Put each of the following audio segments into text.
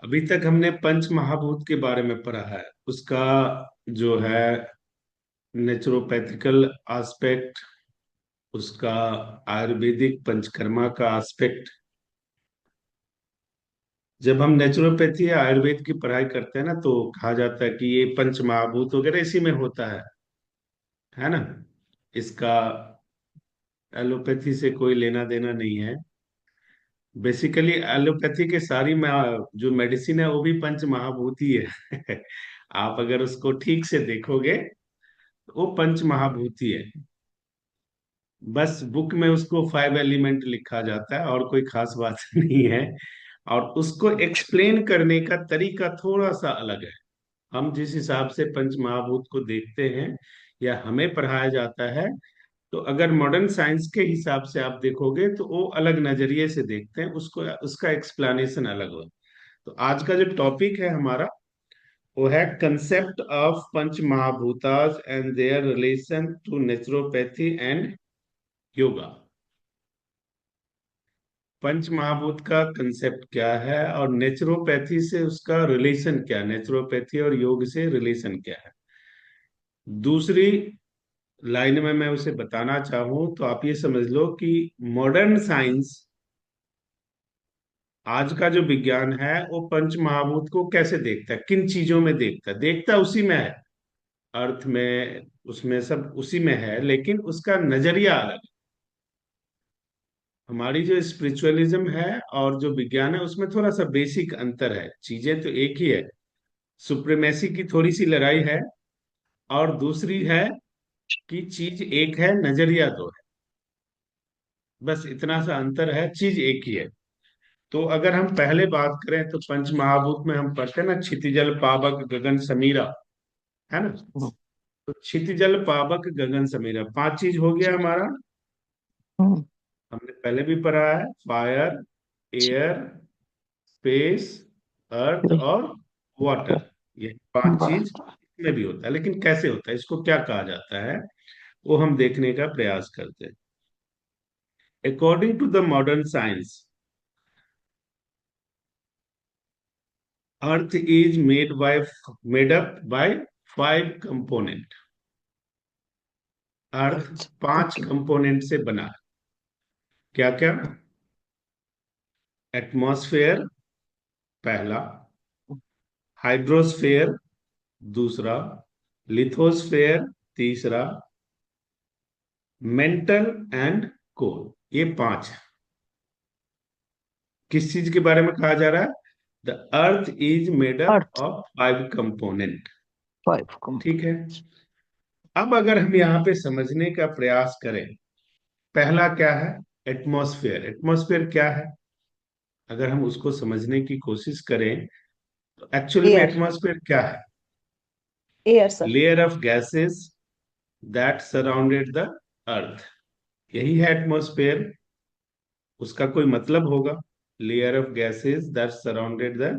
अभी तक हमने पंच महाभूत के बारे में पढ़ा है। उसका जो है नेचुरोपैथिकल एस्पेक्ट, उसका आयुर्वेदिक पंचकर्मा का एस्पेक्ट। जब हम नेचुरोपैथी या आयुर्वेद की पढ़ाई करते हैं ना, तो कहा जाता है कि ये पंच महाभूत वगैरह इसी में होता है ना। इसका एलोपैथी से कोई लेना देना नहीं है। बेसिकली एलोपैथी के सारी में जो मेडिसिन है वो भी पंच महाभूत ही है। आप अगर उसको ठीक से देखोगे तो वो पंच महाभूत ही है। बस बुक में उसको 5 एलिमेंट लिखा जाता है और कोई खास बात नहीं है। और उसको एक्सप्लेन करने का तरीका थोड़ा सा अलग है। हम जिस हिसाब से पंच महाभूत को देखते हैं या हमें पढ़ाया जाता है, तो अगर मॉडर्न साइंस के हिसाब से आप देखोगे तो वो अलग नजरिए से देखते हैं उसको, उसका एक्सप्लेनेशन अलग हो। तो आज का जो टॉपिक है हमारा, वो है concept of panch mahabhutas and their relation to naturopathy and yoga. पंच महाभूत का कंसेप्ट क्या है और नेचुरोपैथी से उसका रिलेशन क्या है, नेचुरोपैथी और योग से रिलेशन क्या है। दूसरी लाइन में मैं उसे बताना चाहूँ तो आप ये समझ लो कि मॉडर्न साइंस, आज का जो विज्ञान है, वो पंच महाभूत को कैसे देखता है, किन चीजों में देखता है। देखता उसी में है, अर्थ में, उसमें सब उसी में है, लेकिन उसका नजरिया अलग है। हमारी जो स्पिरिचुअलिज्म है और जो विज्ञान है उसमें थोड़ा सा बेसिक अंतर है। चीजें तो एक ही है, सुप्रीमेसी की थोड़ी सी लड़ाई है। और दूसरी है कि चीज एक है, नजरिया दो है। बस इतना सा अंतर है, चीज एक ही है। तो अगर हम पहले बात करें तो पंच महाभूत में हम पढ़ते हैं ना, क्षितिजल पावक गगन समीरा, है ना। हम्म। तो क्षितिजल पावक गगन समीरा, पांच चीज हो गया हमारा। हम्म। हमने पहले भी पढ़ा है, फायर, एयर, स्पेस, अर्थ और वाटर। ये पांच चीज बराबर। में भी होता है, लेकिन कैसे होता है, इसको क्या कहा जाता है, वो हम देखने का प्रयास करते हैं। According to the modern science, earth is made up by 5 component. Earth अच्छा। पांच ओके। कंपोनेंट से बना है। क्या क्या? एटमॉस्फेयर पहला, हाइड्रोस्फेयर दूसरा, लिथोस्फेयर तीसरा, मेंटल एंड कोर, ये पांच है। किस चीज के बारे में कहा जा रहा है? The earth is made up earth of 5 component. 5 ठीक है। कंपोनेंट्स। अब अगर हम यहाँ पे समझने का प्रयास करें, पहला क्या है? एटमॉस्फेयर। एटमॉस्फेयर क्या है? अगर हम उसको समझने की कोशिश करें तो एक्चुअली में एयर। एटमॉस्फेयर क्या है? Air sir. Layer of gases that surrounded the earth, यही है एटमॉस्फेयर। उसका कोई मतलब होगा, layer of gases that surrounded the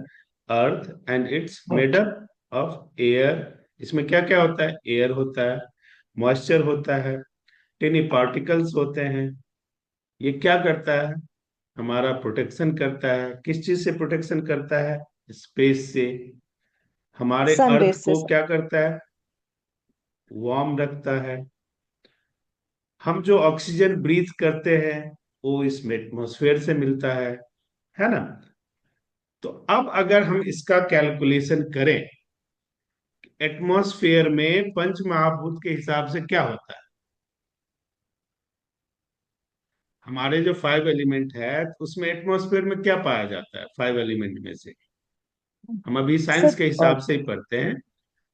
earth and it's made earth. Up of air. इसमें क्या क्या होता है? एयर होता है, मॉइस्चर होता है, टेनी पार्टिकल्स होते हैं। ये क्या करता है? हमारा प्रोटेक्शन करता है। किस चीज से प्रोटेक्शन करता है? स्पेस से। हमारे सन अर्थ बेस से को सर। क्या करता है? वार्म रखता है। हम जो ऑक्सीजन ब्रीथ करते हैं वो इस एटमोसफेयर से मिलता है ना। तो अब अगर हम इसका कैलकुलेशन करें, एटमॉस्फेयर में पंच महाभूत के हिसाब से क्या होता है, हमारे जो 5 एलिमेंट है उसमें एटमॉस्फेयर में क्या पाया जाता है 5 एलिमेंट में से? हम अभी साइंस सर के हिसाब से ही पढ़ते हैं,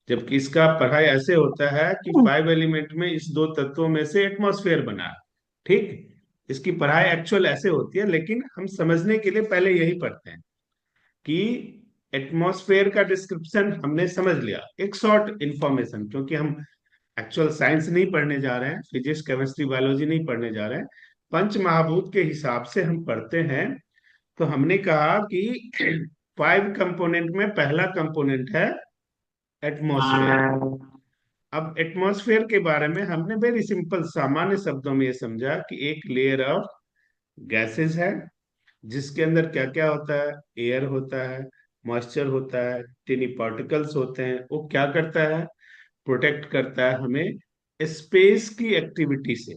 जबकि इसका पढ़ाई ऐसे होता है कि 5 एलिमेंट में इस दो तत्वों में से एटमॉस्फेयर बना है। ठीक। इसकी पढ़ाई एक्चुअल ऐसे होती है, लेकिन हम समझने के लिए पहले यही पढ़ते हैं कि एटमॉस्फेयर का डिस्क्रिप्शन हमने समझ लिया, एक शॉर्ट इंफॉर्मेशन, क्योंकि हम एक्चुअल साइंस नहीं पढ़ने जा रहे हैं, फिजिक्स केमिस्ट्री बायोलॉजी नहीं पढ़ने जा रहे हैं, पंच महाभूत के हिसाब से हम पढ़ते हैं। तो हमने कहा कि 5 कंपोनेंट में पहला कंपोनेंट है एटमॉस्फेयर। अब एटमॉस्फेयर के बारे में हमने वेरी सिंपल सामान्य शब्दों में ये समझा कि एक लेयर ऑफ गैसेस है, जिसके अंदर क्या क्या होता है? एयर होता है, मॉइस्चर होता है, टिनी पार्टिकल्स होते हैं, वो क्या करता है, प्रोटेक्ट करता है हमें स्पेस की एक्टिविटी से।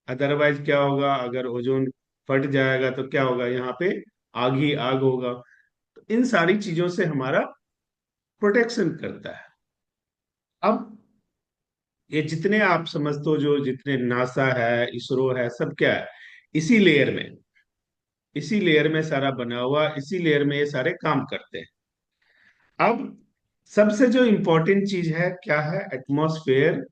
अदरवाइज क्या होगा, अगर ओजोन फट जाएगा तो क्या होगा, यहाँ पे आग ही आग होगा। तो इन सारी चीजों से हमारा प्रोटेक्शन करता है। अब ये जितने आप समझते हो, जो जितने नासा है, इसरो है, सब क्या है, इसी लेयर में, इसी लेयर में सारा बना हुआ, इसी लेयर में ये सारे काम करते हैं। अब सबसे जो इंपॉर्टेंट चीज है क्या है, एटमॉस्फेयर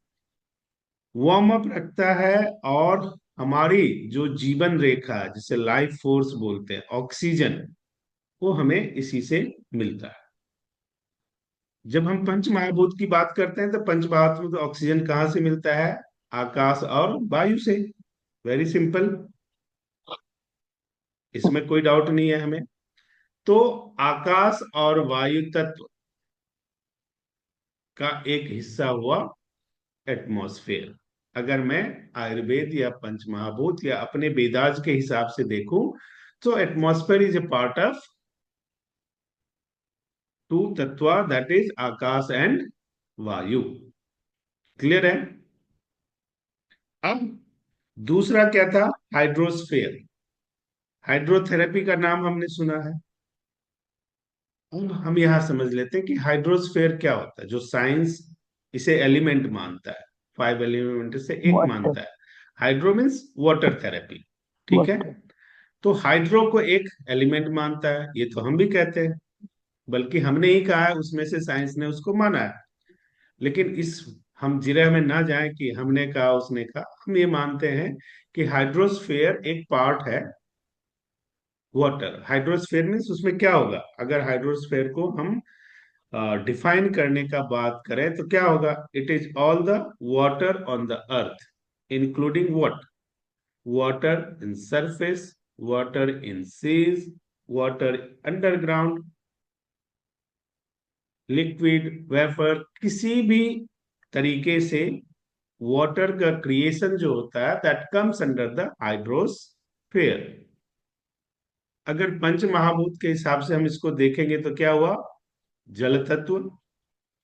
वार्म अप रखता है, और हमारी जो जीवन रेखा है, जिसे लाइफ फोर्स बोलते हैं, ऑक्सीजन, वो हमें इसी से मिलता है। जब हम पंच महाभूत की बात करते हैं तो पंच महाभूत में ऑक्सीजन कहाँ से मिलता है, आकाश और वायु से। वेरी सिंपल, इसमें कोई डाउट नहीं है हमें। तो आकाश और वायु तत्व का एक हिस्सा हुआ एटमॉस्फेयर। अगर मैं आयुर्वेद या पंचमहाभूत या अपने वेदांत के हिसाब से देखूं, तो atmosphere is a part of two तत्व, दैट इज आकाश एंड वायु। क्लियर है। अब दूसरा क्या था, हाइड्रोस्फेयर। हाइड्रोथेरेपी का नाम हमने सुना है। अब हम यहां समझ लेते हैं कि हाइड्रोस्फेयर क्या होता है, जो साइंस इसे एलिमेंट मानता है, 5 एलिमेंट से एक वाटर, मानता है। हाइड्रो मीन्स वाटर थेरेपी, ठीक है। वाटर। तो हाइड्रो को एक एलिमेंट मानता है, ये तो हम भी कहते हैं, बल्कि हमने ही कहा है, उसमें से साइंस ने उसको माना है। लेकिन इस हम जिरह में ना जाए कि हमने कहा उसने कहा, हम ये मानते हैं कि हाइड्रोस्फेयर एक पार्ट है वाटर। हाइड्रोस्फेयर मीन्स उसमें क्या होगा, अगर हाइड्रोस्फेयर को हम डिफाइन करने का बात करें तो क्या होगा, it is all the water on the earth, including what, water in surface, water in seas, water underground, liquid, vapour, किसी भी तरीके से वाटर का क्रिएशन जो होता है, that comes under the hydrosphere. अगर पंच महाभूत के हिसाब से हम इसको देखेंगे तो क्या हुआ, जल तत्व,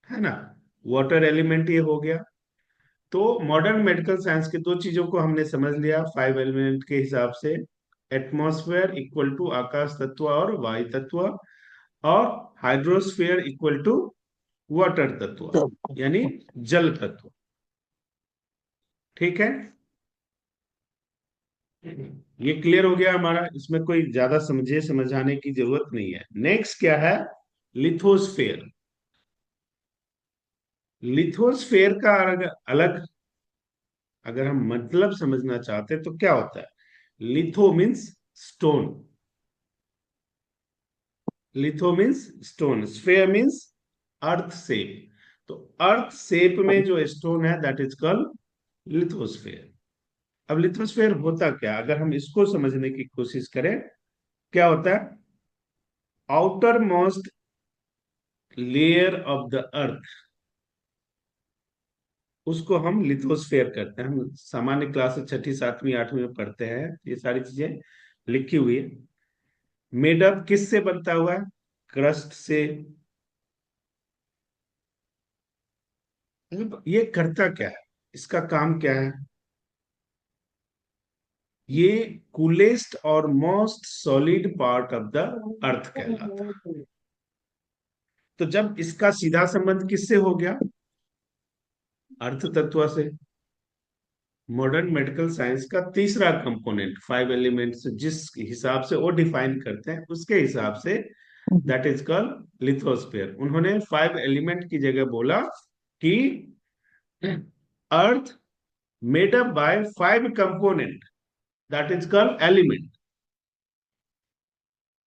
है ना, वाटर एलिमेंट ये हो गया। तो मॉडर्न मेडिकल साइंस के दो चीजों को हमने समझ लिया 5 एलिमेंट के हिसाब से, एटमॉस्फेयर इक्वल टू आकाश तत्व और वायु तत्व, और हाइड्रोस्फेयर इक्वल टू वाटर तत्व, यानी जल तत्व। ठीक है, ये क्लियर हो गया हमारा, इसमें कोई ज्यादा समझाने की जरूरत नहीं है। नेक्स्ट क्या है, लिथोस्फेयर। लिथोस्फेयर का अलग अगर हम मतलब समझना चाहते हैं तो क्या होता है, litho means stone, litho means stone, sphere means earth shape. तो अर्थ शेप में जो स्टोन है, दैट इज कॉल्ड लिथोस्फेयर। अब लिथोस्फेयर होता क्या, अगर हम इसको समझने की कोशिश करें, क्या होता है, outer most layer of the earth, उसको हम लिथोस्फेयर करते हैं। हम सामान्य क्लास से छठी सातवीं आठवीं में पढ़ते हैं, ये सारी चीजें लिखी हुई है। मेडअप किस से बनता हुआ है, क्रस्ट से। मतलब ये करता क्या है, इसका काम क्या है, ये कूलेस्ट और most solid part of the earth कहलाता है। तो जब इसका सीधा संबंध किससे हो गया, अर्थ तत्व से, मॉडर्न मेडिकल साइंस का तीसरा कंपोनेंट 5 एलिमेंट्स जिस हिसाब से वो डिफाइन करते हैं, उसके हिसाब say that is called lithosphere. उन्होंने 5 एलिमेंट की जगह बोला कि earth made up by 5 component, that is called element.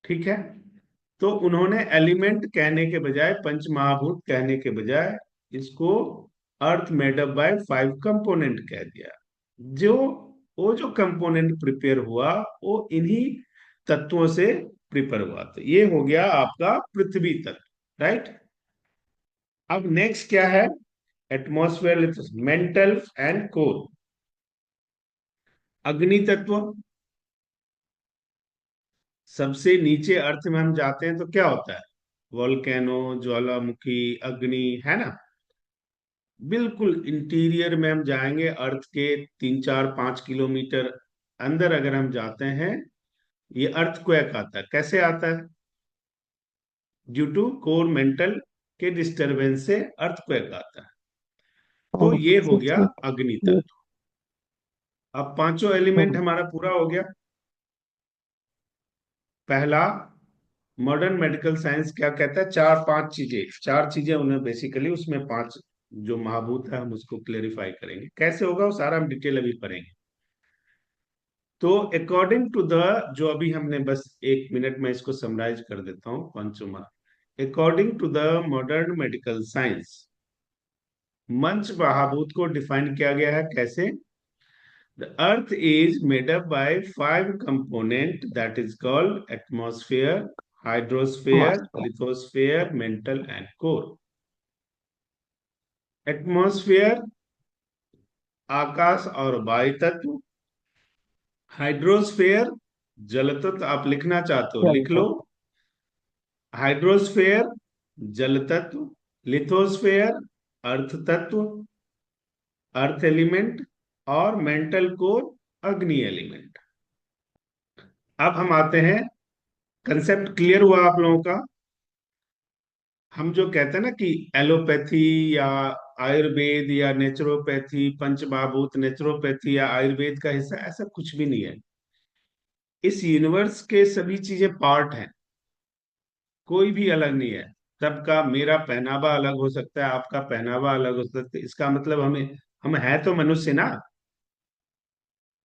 ठीक है, तो उन्होंने एलिमेंट कहने के बजाय, पंचमहाभूत कहने के बजाय, इसको अर्थ मेड अप बाय 5 कंपोनेंट कह दिया। जो वो जो कंपोनेंट प्रिपेयर हुआ, वो इन्हीं तत्वों से प्रिपेयर हुआ। तो ये हो गया आपका पृथ्वी तत्व, राइट। अब नेक्स्ट क्या है, एटमॉस्फेयर, मेंटल एंड कोर। अग्नि तत्व, सबसे नीचे अर्थ में हम जाते हैं तो क्या होता है? वोल्केनो, ज्वालामुखी, अग्नि, है ना। बिल्कुल इंटीरियर में हम जाएंगे अर्थ के 3 4 5 किलोमीटर अंदर अगर हम जाते हैं, ये अर्थक्वेक आता है। कैसे आता है? ड्यू टू कोर मेंटल के डिस्टरबेंस से अर्थक्वेक आता है। तो Oh, ये हो गया okay. अग्नि Yes. तत्व। अब पांचों एलिमेंट Hmm. हमारा पूरा हो गया। पहला, मॉडर्न मेडिकल साइंस क्या कहता है? 4 5 चीजें, 4 चीजें उन्हें बेसिकली, उसमें 5 जो महाभूत है हम उसको क्लेरिफाई करेंगे। कैसे होगा वो सारा हम डिटेल अभी पढ़ेंगे। तो अकॉर्डिंग टू द, जो अभी हमने, बस 1 मिनट में इसको समराइज कर देता हूँ पंचमा। According to the modern medical science, मंच महाभूत को डिफाइन किया गया है कैसे? The Earth is made up by 5 components, that is called atmosphere, hydrosphere, Master. lithosphere, mantle and core. Atmosphere आकाश और वायु तत्व, हाइड्रोस्फेयर जल तत्व, आप लिखना चाहते हो लिख लो, Delta. हाइड्रोस्फेयर जल तत्व, लिथोस्फेयर अर्थ तत्व, अर्थ एलिमेंट, और मेंटल कोर अग्नि एलिमेंट। अब हम आते हैं, कंसेप्ट क्लियर हुआ आप लोगों का? हम जो कहते हैं ना कि एलोपैथी या आयुर्वेद या नेचुरोपैथी, पंचमहाभूत नेचुरोपैथी या आयुर्वेद का हिस्सा, ऐसा कुछ भी नहीं है। इस यूनिवर्स के सभी चीजें पार्ट हैं, कोई भी अलग नहीं है। सबका, मेरा पहनावा अलग हो सकता है, आपका पहनावा अलग हो सकता है, इसका मतलब हम है तो मनुष्य ना,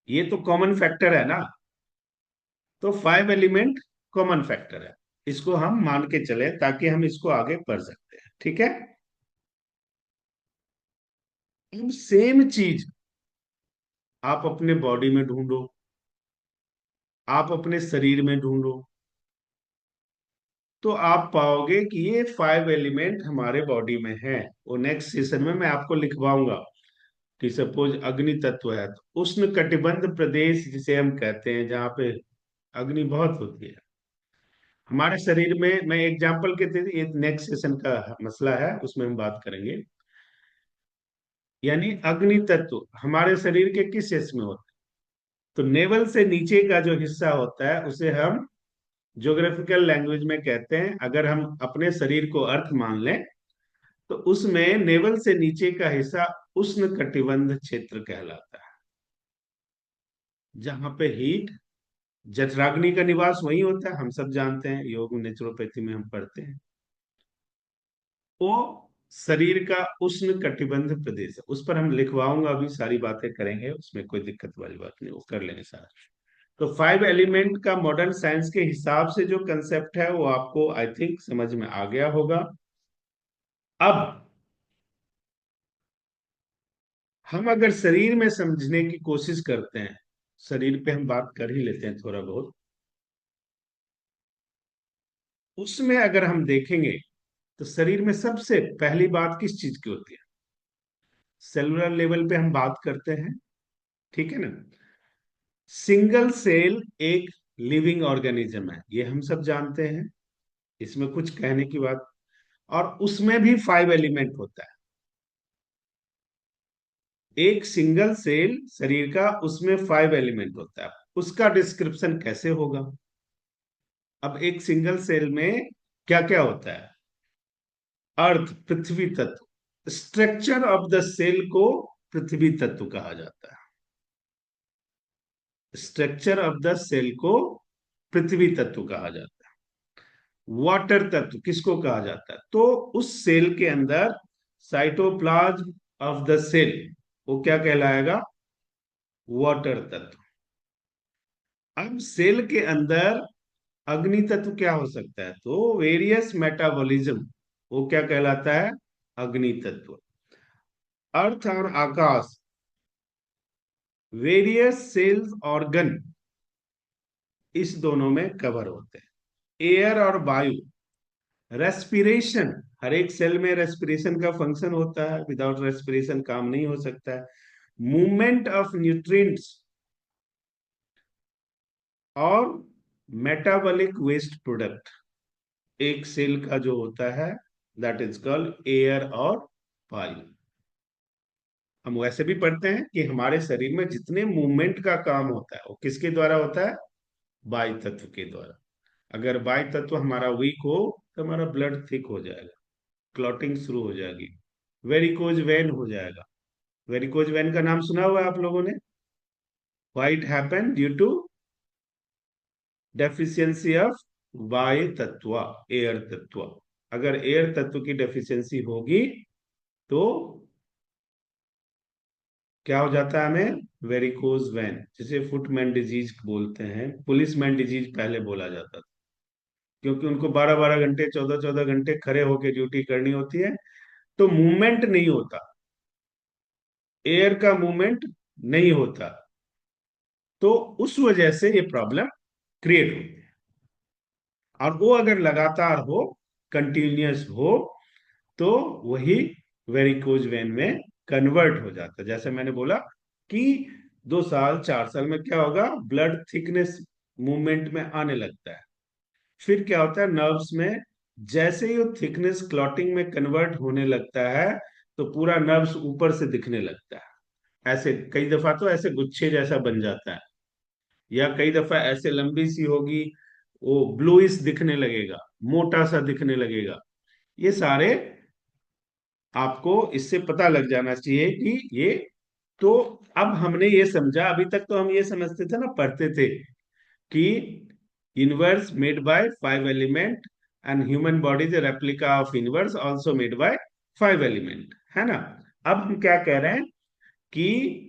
ये तो कॉमन फैक्टर है ना। तो 5 एलिमेंट कॉमन फैक्टर है, इसको हम मान के चले ताकि हम इसको आगे पढ़ सकते हैं, ठीक है। अब सेम चीज आप अपने बॉडी में ढूंढो, आप अपने शरीर में ढूंढो, तो आप पाओगे कि ये 5 एलिमेंट हमारे बॉडी में है। वो नेक्स्ट सेशन में मैं आपको लिखवाऊंगा कि सपोज अग्नि तत्व है तो उष्ण कटिबंध प्रदेश जिसे हम कहते हैं, जहाँ पे अग्नि बहुत होती है हमारे शरीर में। मैं एग्जांपल के थे, ये नेक्स्ट सेशन का मसला है, उसमें हम बात करेंगे। यानी अग्नि तत्व हमारे शरीर के किस हिस्से में होता है? तो नेवल से नीचे का जो हिस्सा होता है उसे हम ज्योग्राफिकल लैंग्वेज में कहते हैं, अगर हम अपने शरीर को अर्थ मान लें, तो उसमें नेवल से नीचे का हिस्सा उष्ण कटिबंध क्षेत्र कहलाता है, जहां पे हीट, जठराग्नि का निवास वही होता है, हम सब जानते हैं, योग नेचुरोपैथी में हम पढ़ते हैं। वो शरीर का उष्ण कटिबंध प्रदेश है, उस पर हम लिखवाऊंगा, अभी सारी बातें करेंगे, उसमें कोई दिक्कत वाली बात नहीं, वो कर लेंगे सारा। तो 5 एलिमेंट का मॉडर्न साइंस के हिसाब से जो कंसेप्ट है वो आपको आई थिंक समझ में आ गया होगा। अब हम अगर शरीर में समझने की कोशिश करते हैं, शरीर पे हम बात कर ही लेते हैं थोड़ा बहुत, उसमें अगर हम देखेंगे तो शरीर में सबसे पहली बात किस चीज की होती है? सेलुलर लेवल पे हम बात करते हैं, ठीक है ना। सिंगल सेल एक लिविंग ऑर्गेनिज्म है, ये हम सब जानते हैं, इसमें कुछ कहने की बात। और उसमें भी 5 एलिमेंट होता है। एक सिंगल सेल शरीर का, उसमें 5 एलिमेंट होता है, उसका डिस्क्रिप्शन कैसे होगा? अब एक सिंगल सेल में क्या क्या होता है? अर्थ, पृथ्वी तत्व, स्ट्रक्चर ऑफ द सेल को पृथ्वी तत्व कहा जाता है। स्ट्रक्चर ऑफ द सेल को पृथ्वी तत्व कहा जाता है। वाटर तत्व किसको कहा जाता है? तो उस सेल के अंदर साइटोप्लाज्म ऑफ द सेल, वो क्या कहलाएगा? वाटर तत्व। अब सेल के अंदर अग्नि तत्व क्या हो सकता है? तो वेरियस मेटाबॉलिज्म, वो क्या कहलाता है? अग्नि तत्व। अर्थ और आकाश, वेरियस सेल्स ऑर्गन, इस दोनों में कवर होते हैं। एयर और वायु, रेस्पिरेशन, हर एक सेल में रेस्पिरेशन का फंक्शन होता है, विदाउट रेस्पिरेशन काम नहीं हो सकता है। मूवमेंट ऑफ न्यूट्रिएंट्स, और मेटाबॉलिक वेस्ट प्रोडक्ट एक सेल का जो होता है, दैट इज कॉल्ड एयर और पाइल। हम वैसे भी पढ़ते हैं कि हमारे शरीर में जितने मूवमेंट का काम होता है वो किसके द्वारा होता है? वायु तत्व के द्वारा। अगर वायु तत्व हमारा वीक हो तो हमारा ब्लड थिक हो जाएगा, क्लॉटिंग शुरू हो जाएगी, वेरिकोज वेन हो जाएगा। वेरिकोज वेन का नाम सुना हुआ है आप लोगों ने? What happen due to deficiency of वायु तत्व, एयर तत्व। अगर एयर तत्व की डेफिशिएंसी होगी तो क्या हो जाता है हमें? वेरिकोज वेन, जिसे फुटमैन डिजीज बोलते हैं, पुलिसमैन डिजीज पहले बोला जाता था, क्योंकि उनको 12-12 घंटे 14-14 घंटे खड़े होकर ड्यूटी करनी होती है, तो मूवमेंट नहीं होता, एयर का मूवमेंट नहीं होता, तो उस वजह से ये प्रॉब्लम क्रिएट होती है। और वो अगर लगातार हो, कंटिन्यूअस हो, तो वही वेरिकोज वेन में कन्वर्ट हो जाता है। जैसे मैंने बोला कि 2 साल 4 साल में क्या होगा, ब्लड थिकनेस मूवमेंट में आने लगता है। फिर क्या होता है, नर्व्स में जैसे ही वो थिकनेस क्लॉटिंग में कन्वर्ट होने लगता है, तो पूरा नर्व्स ऊपर से दिखने लगता है। ऐसे कई दफा तो ऐसे गुच्छे जैसा बन जाता है, या कई दफा ऐसे लंबी सी होगी, वो ब्लूइश दिखने लगेगा, मोटा सा दिखने लगेगा। ये सारे आपको इससे पता लग जाना चाहिए कि ये, तो अब हमने ये समझा। अभी तक तो हम ये समझते थे ना, पढ़ते थे कि universe made by 5 element and human body is replica of universe also made by 5 element, है ना? अब हम क्या कह रहे हैं कि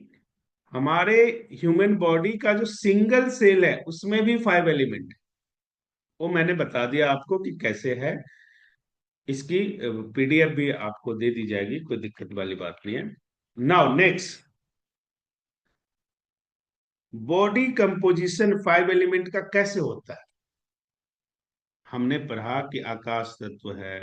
हमारे ह्यूमन बॉडी का जो सिंगल सेल है उसमें भी 5 एलिमेंट, वो मैंने बता दिया आपको कि कैसे है। इसकी पीडीएफ भी आपको दे दी जाएगी, कोई दिक्कत वाली बात नहीं है। Now next, body composition 5 element का कैसे होता है? हमने पढ़ा कि आकाश तत्व है,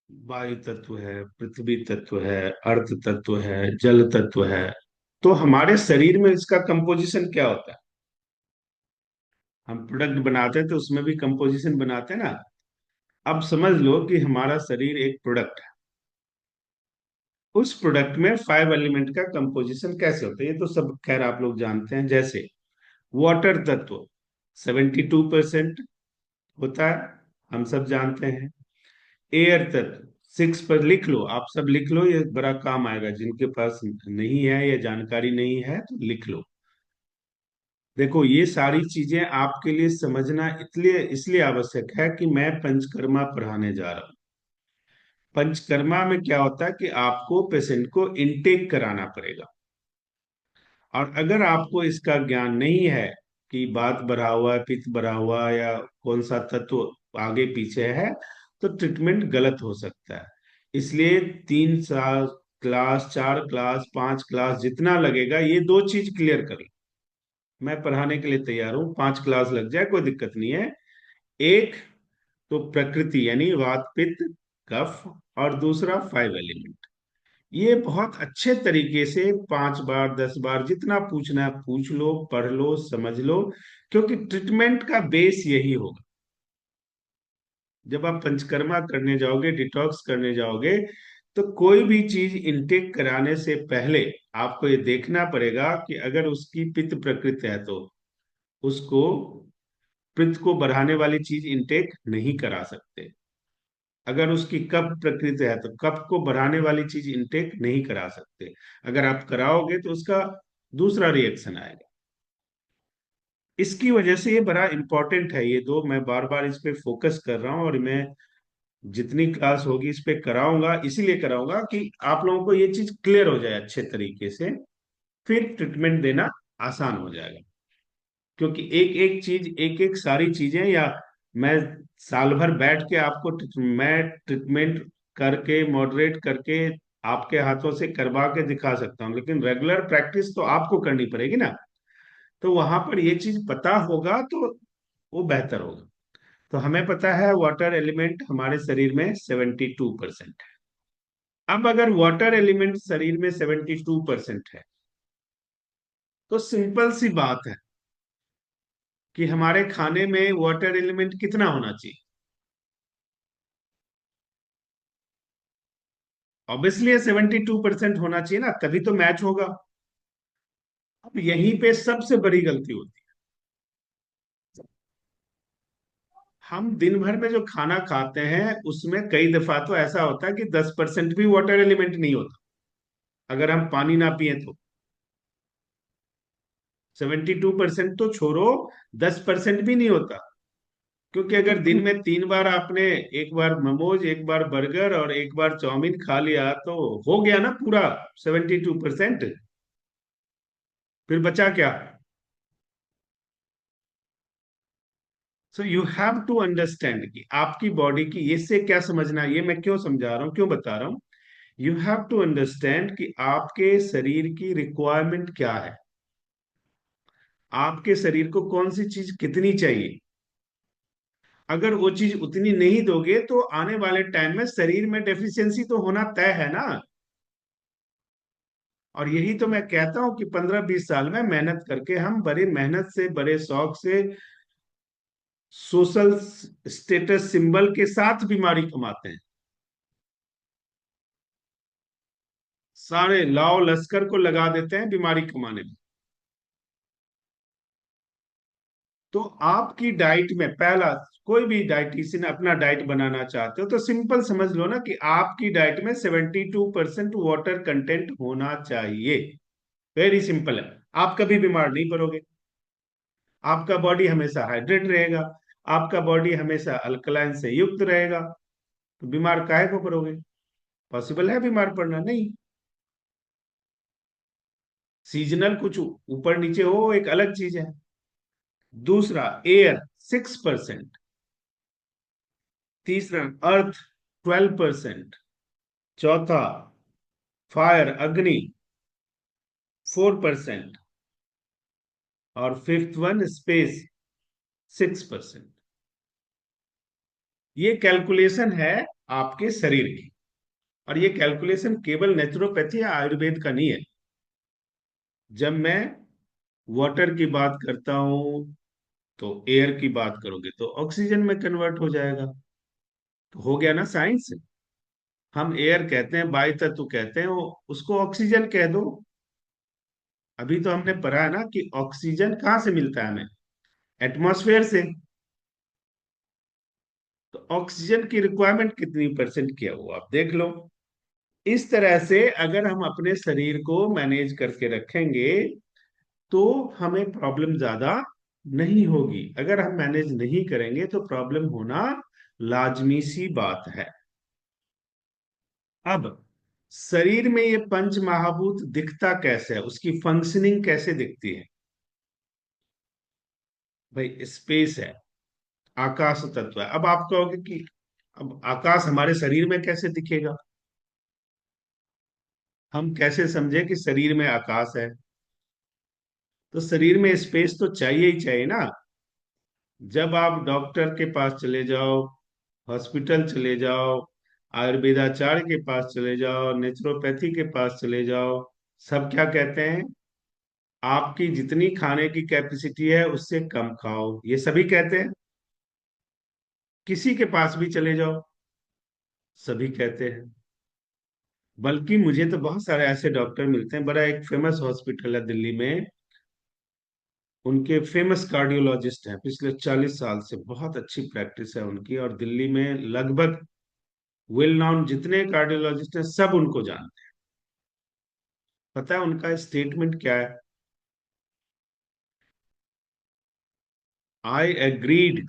वायु तत्व है, पृथ्वी तत्व है, अर्थ तत्व है, जल तत्व है। तो हमारे शरीर में इसका कंपोजिशन क्या होता है? हम प्रोडक्ट बनाते हैं तो उसमें भी कंपोजिशन बनाते हैं ना। अब समझ लो कि हमारा शरीर एक प्रोडक्ट है, उस प्रोडक्ट में 5 एलिमेंट का कंपोजिशन कैसे होता है ये तो सब खैर आप लोग जानते हैं। जैसे वाटर तत्व 72% होता है, हम सब जानते हैं। एयर तत्व 6 पर लिख लो, आप सब लिख लो, ये बड़ा काम आएगा। जिनके पास नहीं है या जानकारी नहीं है तो लिख लो। देखो, ये सारी चीजें आपके लिए समझना इसलिए इसलिए आवश्यक है कि मैं पंचकर्मा पढ़ाने जा रहा हूँ। पंचकर्मा में क्या होता है कि आपको पेशेंट को इनटेक कराना पड़ेगा, और अगर आपको इसका ज्ञान नहीं है कि बात बढ़ा हुआ है, पित्त बढ़ा हुआ है, या कौन सा तत्व आगे पीछे है, तो ट्रीटमेंट गलत हो सकता है। इसलिए 3 साल क्लास, 4 क्लास, 5 क्लास जितना लगेगा, ये दो चीज क्लियर कर लो। मैं पढ़ाने के लिए तैयार हूँ, 5 क्लास लग जाए कोई दिक्कत नहीं है। एक तो प्रकृति यानी वात पित्त कफ, और दूसरा 5 एलिमेंट। ये बहुत अच्छे तरीके से 5 बार 10 बार जितना पूछना है पूछ लो, पढ़ लो, समझ लो, क्योंकि ट्रीटमेंट का बेस यही होगा। जब आप पंचकर्मा करने जाओगे, डिटॉक्स करने जाओगे, तो कोई भी चीज इनटेक कराने से पहले आपको ये देखना पड़ेगा कि अगर उसकी पित्त प्रकृति है तो उसको पित्त को बढ़ाने वाली चीज इनटेक नहीं करा सकते। अगर उसकी कफ प्रकृति है तो कफ को बढ़ाने वाली चीज इनटेक नहीं करा सकते। अगर आप कराओगे तो उसका दूसरा रिएक्शन आएगा। इसकी वजह से ये बड़ा इंपॉर्टेंट है, ये दो मैं बार बार इस पे फोकस कर रहा हूँ, और मैं जितनी क्लास होगी इस पे कराऊंगा, इसीलिए कराऊंगा कि आप लोगों को ये चीज क्लियर हो जाए अच्छे तरीके से, फिर ट्रीटमेंट देना आसान हो जाएगा। क्योंकि एक एक चीज, एक एक सारी चीजें, या मैं साल भर बैठ के आपको मैं ट्रीटमेंट करके मॉडरेट करके आपके हाथों से करवा के दिखा सकता हूँ, लेकिन रेगुलर प्रैक्टिस तो आपको करनी पड़ेगी ना। तो वहां पर ये चीज पता होगा तो वो बेहतर होगा। तो हमें पता है वाटर एलिमेंट हमारे शरीर में 72% है। अब अगर वाटर एलिमेंट शरीर में 72% है, तो सिंपल सी बात है कि हमारे खाने में वाटर एलिमेंट कितना होना चाहिए। ऑब्वियसली 72% होना चाहिए ना, तभी तो मैच होगा। अब यहीं पे सबसे बड़ी गलती होती है। हम दिन भर में जो खाना खाते हैं उसमें कई दफा तो ऐसा होता है कि 10% भी वाटर एलिमेंट नहीं होता, अगर हम पानी ना पिए तो। 72% तो छोड़ो, 10% भी नहीं होता। क्योंकि अगर दिन में 3 बार आपने, एक बार मोमोज, एक बार बर्गर और एक बार चाउमीन खा लिया, तो हो गया ना पूरा 72%। फिर बचा क्या? So you have to understand कि आपकी बॉडी की, इससे क्या समझना है, ये मैं क्यों समझा रहा हूं, क्यों बता रहा हूं। यू हैव टू अंडरस्टैंड कि आपके शरीर की रिक्वायरमेंट क्या है, आपके शरीर को कौन सी चीज कितनी चाहिए। अगर वो चीज उतनी नहीं दोगे तो आने वाले टाइम में शरीर में डेफिशिएंसी तो होना तय है ना। और यही तो मैं कहता हूं कि 15-20 साल में मेहनत करके हम बड़े मेहनत से, बड़े शौक से, सोशल स्टेटस सिंबल के साथ बीमारी कमाते हैं। सारे लाव लश्कर को लगा देते हैं बीमारी कमाने में। तो आपकी डाइट में पहला, कोई भी डाइटिशियन अपना डाइट बनाना चाहते हो तो सिंपल समझ लो ना कि आपकी डाइट में 72% वाटर कंटेंट होना चाहिए। वेरी सिंपल है। आप कभी बीमार नहीं पड़ोगे, आपका बॉडी हमेशा हाइड्रेट रहेगा, आपका बॉडी हमेशा अल्कलाइन से युक्त रहेगा। तो बीमार काहे को पड़ोगे? पॉसिबल है बीमार पड़ना? नहीं। सीजनल कुछ ऊपर नीचे हो एक अलग चीज है। दूसरा, एयर 6%। तीसरा, अर्थ 12%। चौथा, फायर अग्नि 4%। और फिफ्थ वन, स्पेस 6%। ये कैलकुलेशन है आपके शरीर की। और ये कैलकुलेशन केवल नेचुरोपैथी या आयुर्वेद का नहीं है। जब मैं वाटर की बात करता हूं तो एयर की बात करोगे तो ऑक्सीजन में कन्वर्ट हो जाएगा। तो हो गया ना साइंस। हम एयर कहते हैं, बाई तत्व कहते हैं, उसको ऑक्सीजन कह दो। अभी तो हमने पढ़ा है ना कि ऑक्सीजन कहाँ से मिलता है हमें? एटमॉस्फेयर से। तो ऑक्सीजन की रिक्वायरमेंट कितनी परसेंट किया हुआ आप देख लो। इस तरह से अगर हम अपने शरीर को मैनेज करके रखेंगे तो हमें प्रॉब्लम ज्यादा नहीं होगी। अगर हम मैनेज नहीं करेंगे तो प्रॉब्लम होना लाजमी सी बात है। अब शरीर में ये पंच महाभूत दिखता कैसे है, उसकी फंक्शनिंग कैसे दिखती है? भाई स्पेस है, आकाश तत्व है। अब आप कहोगे कि अब आकाश हमारे शरीर में कैसे दिखेगा? हम कैसे समझे कि शरीर में आकाश है? तो शरीर में स्पेस तो चाहिए ही चाहिए ना। जब आप डॉक्टर के पास चले जाओ, हॉस्पिटल चले जाओ, आयुर्वेदाचार्य के पास चले जाओ, नेचुरोपैथी के पास चले जाओ, सब क्या कहते हैं? आपकी जितनी खाने की कैपेसिटी है उससे कम खाओ, ये सभी कहते हैं। किसी के पास भी चले जाओ, सभी कहते हैं। बल्कि मुझे तो बहुत सारे ऐसे डॉक्टर मिलते हैं, बड़ा एक फेमस हॉस्पिटल है दिल्ली में, उनके फेमस कार्डियोलॉजिस्ट हैं, पिछले 40 साल से बहुत अच्छी प्रैक्टिस है उनकी, और दिल्ली में लगभग वेल नॉन जितने कार्डियोलॉजिस्ट हैं सब उनको जानते हैं। पता है उनका स्टेटमेंट क्या है? आई एग्रीड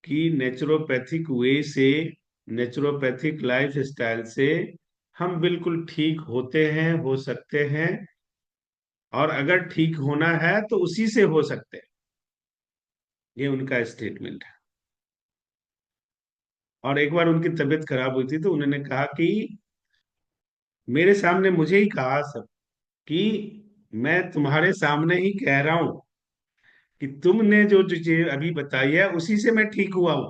कि नेचुरोपैथिक वे से, नेचुरोपैथिक लाइफ स्टाइल से हम बिल्कुल ठीक होते हैं, हो सकते हैं, और अगर ठीक होना है तो उसी से हो सकते हैं। ये उनका स्टेटमेंट है। और एक बार उनकी तबीयत खराब हुई थी तो उन्होंने कहा कि, मेरे सामने मुझे ही कहा सब, कि मैं तुम्हारे सामने ही कह रहा हूं कि तुमने जो जो चीज अभी बताई है उसी से मैं ठीक हुआ हूं,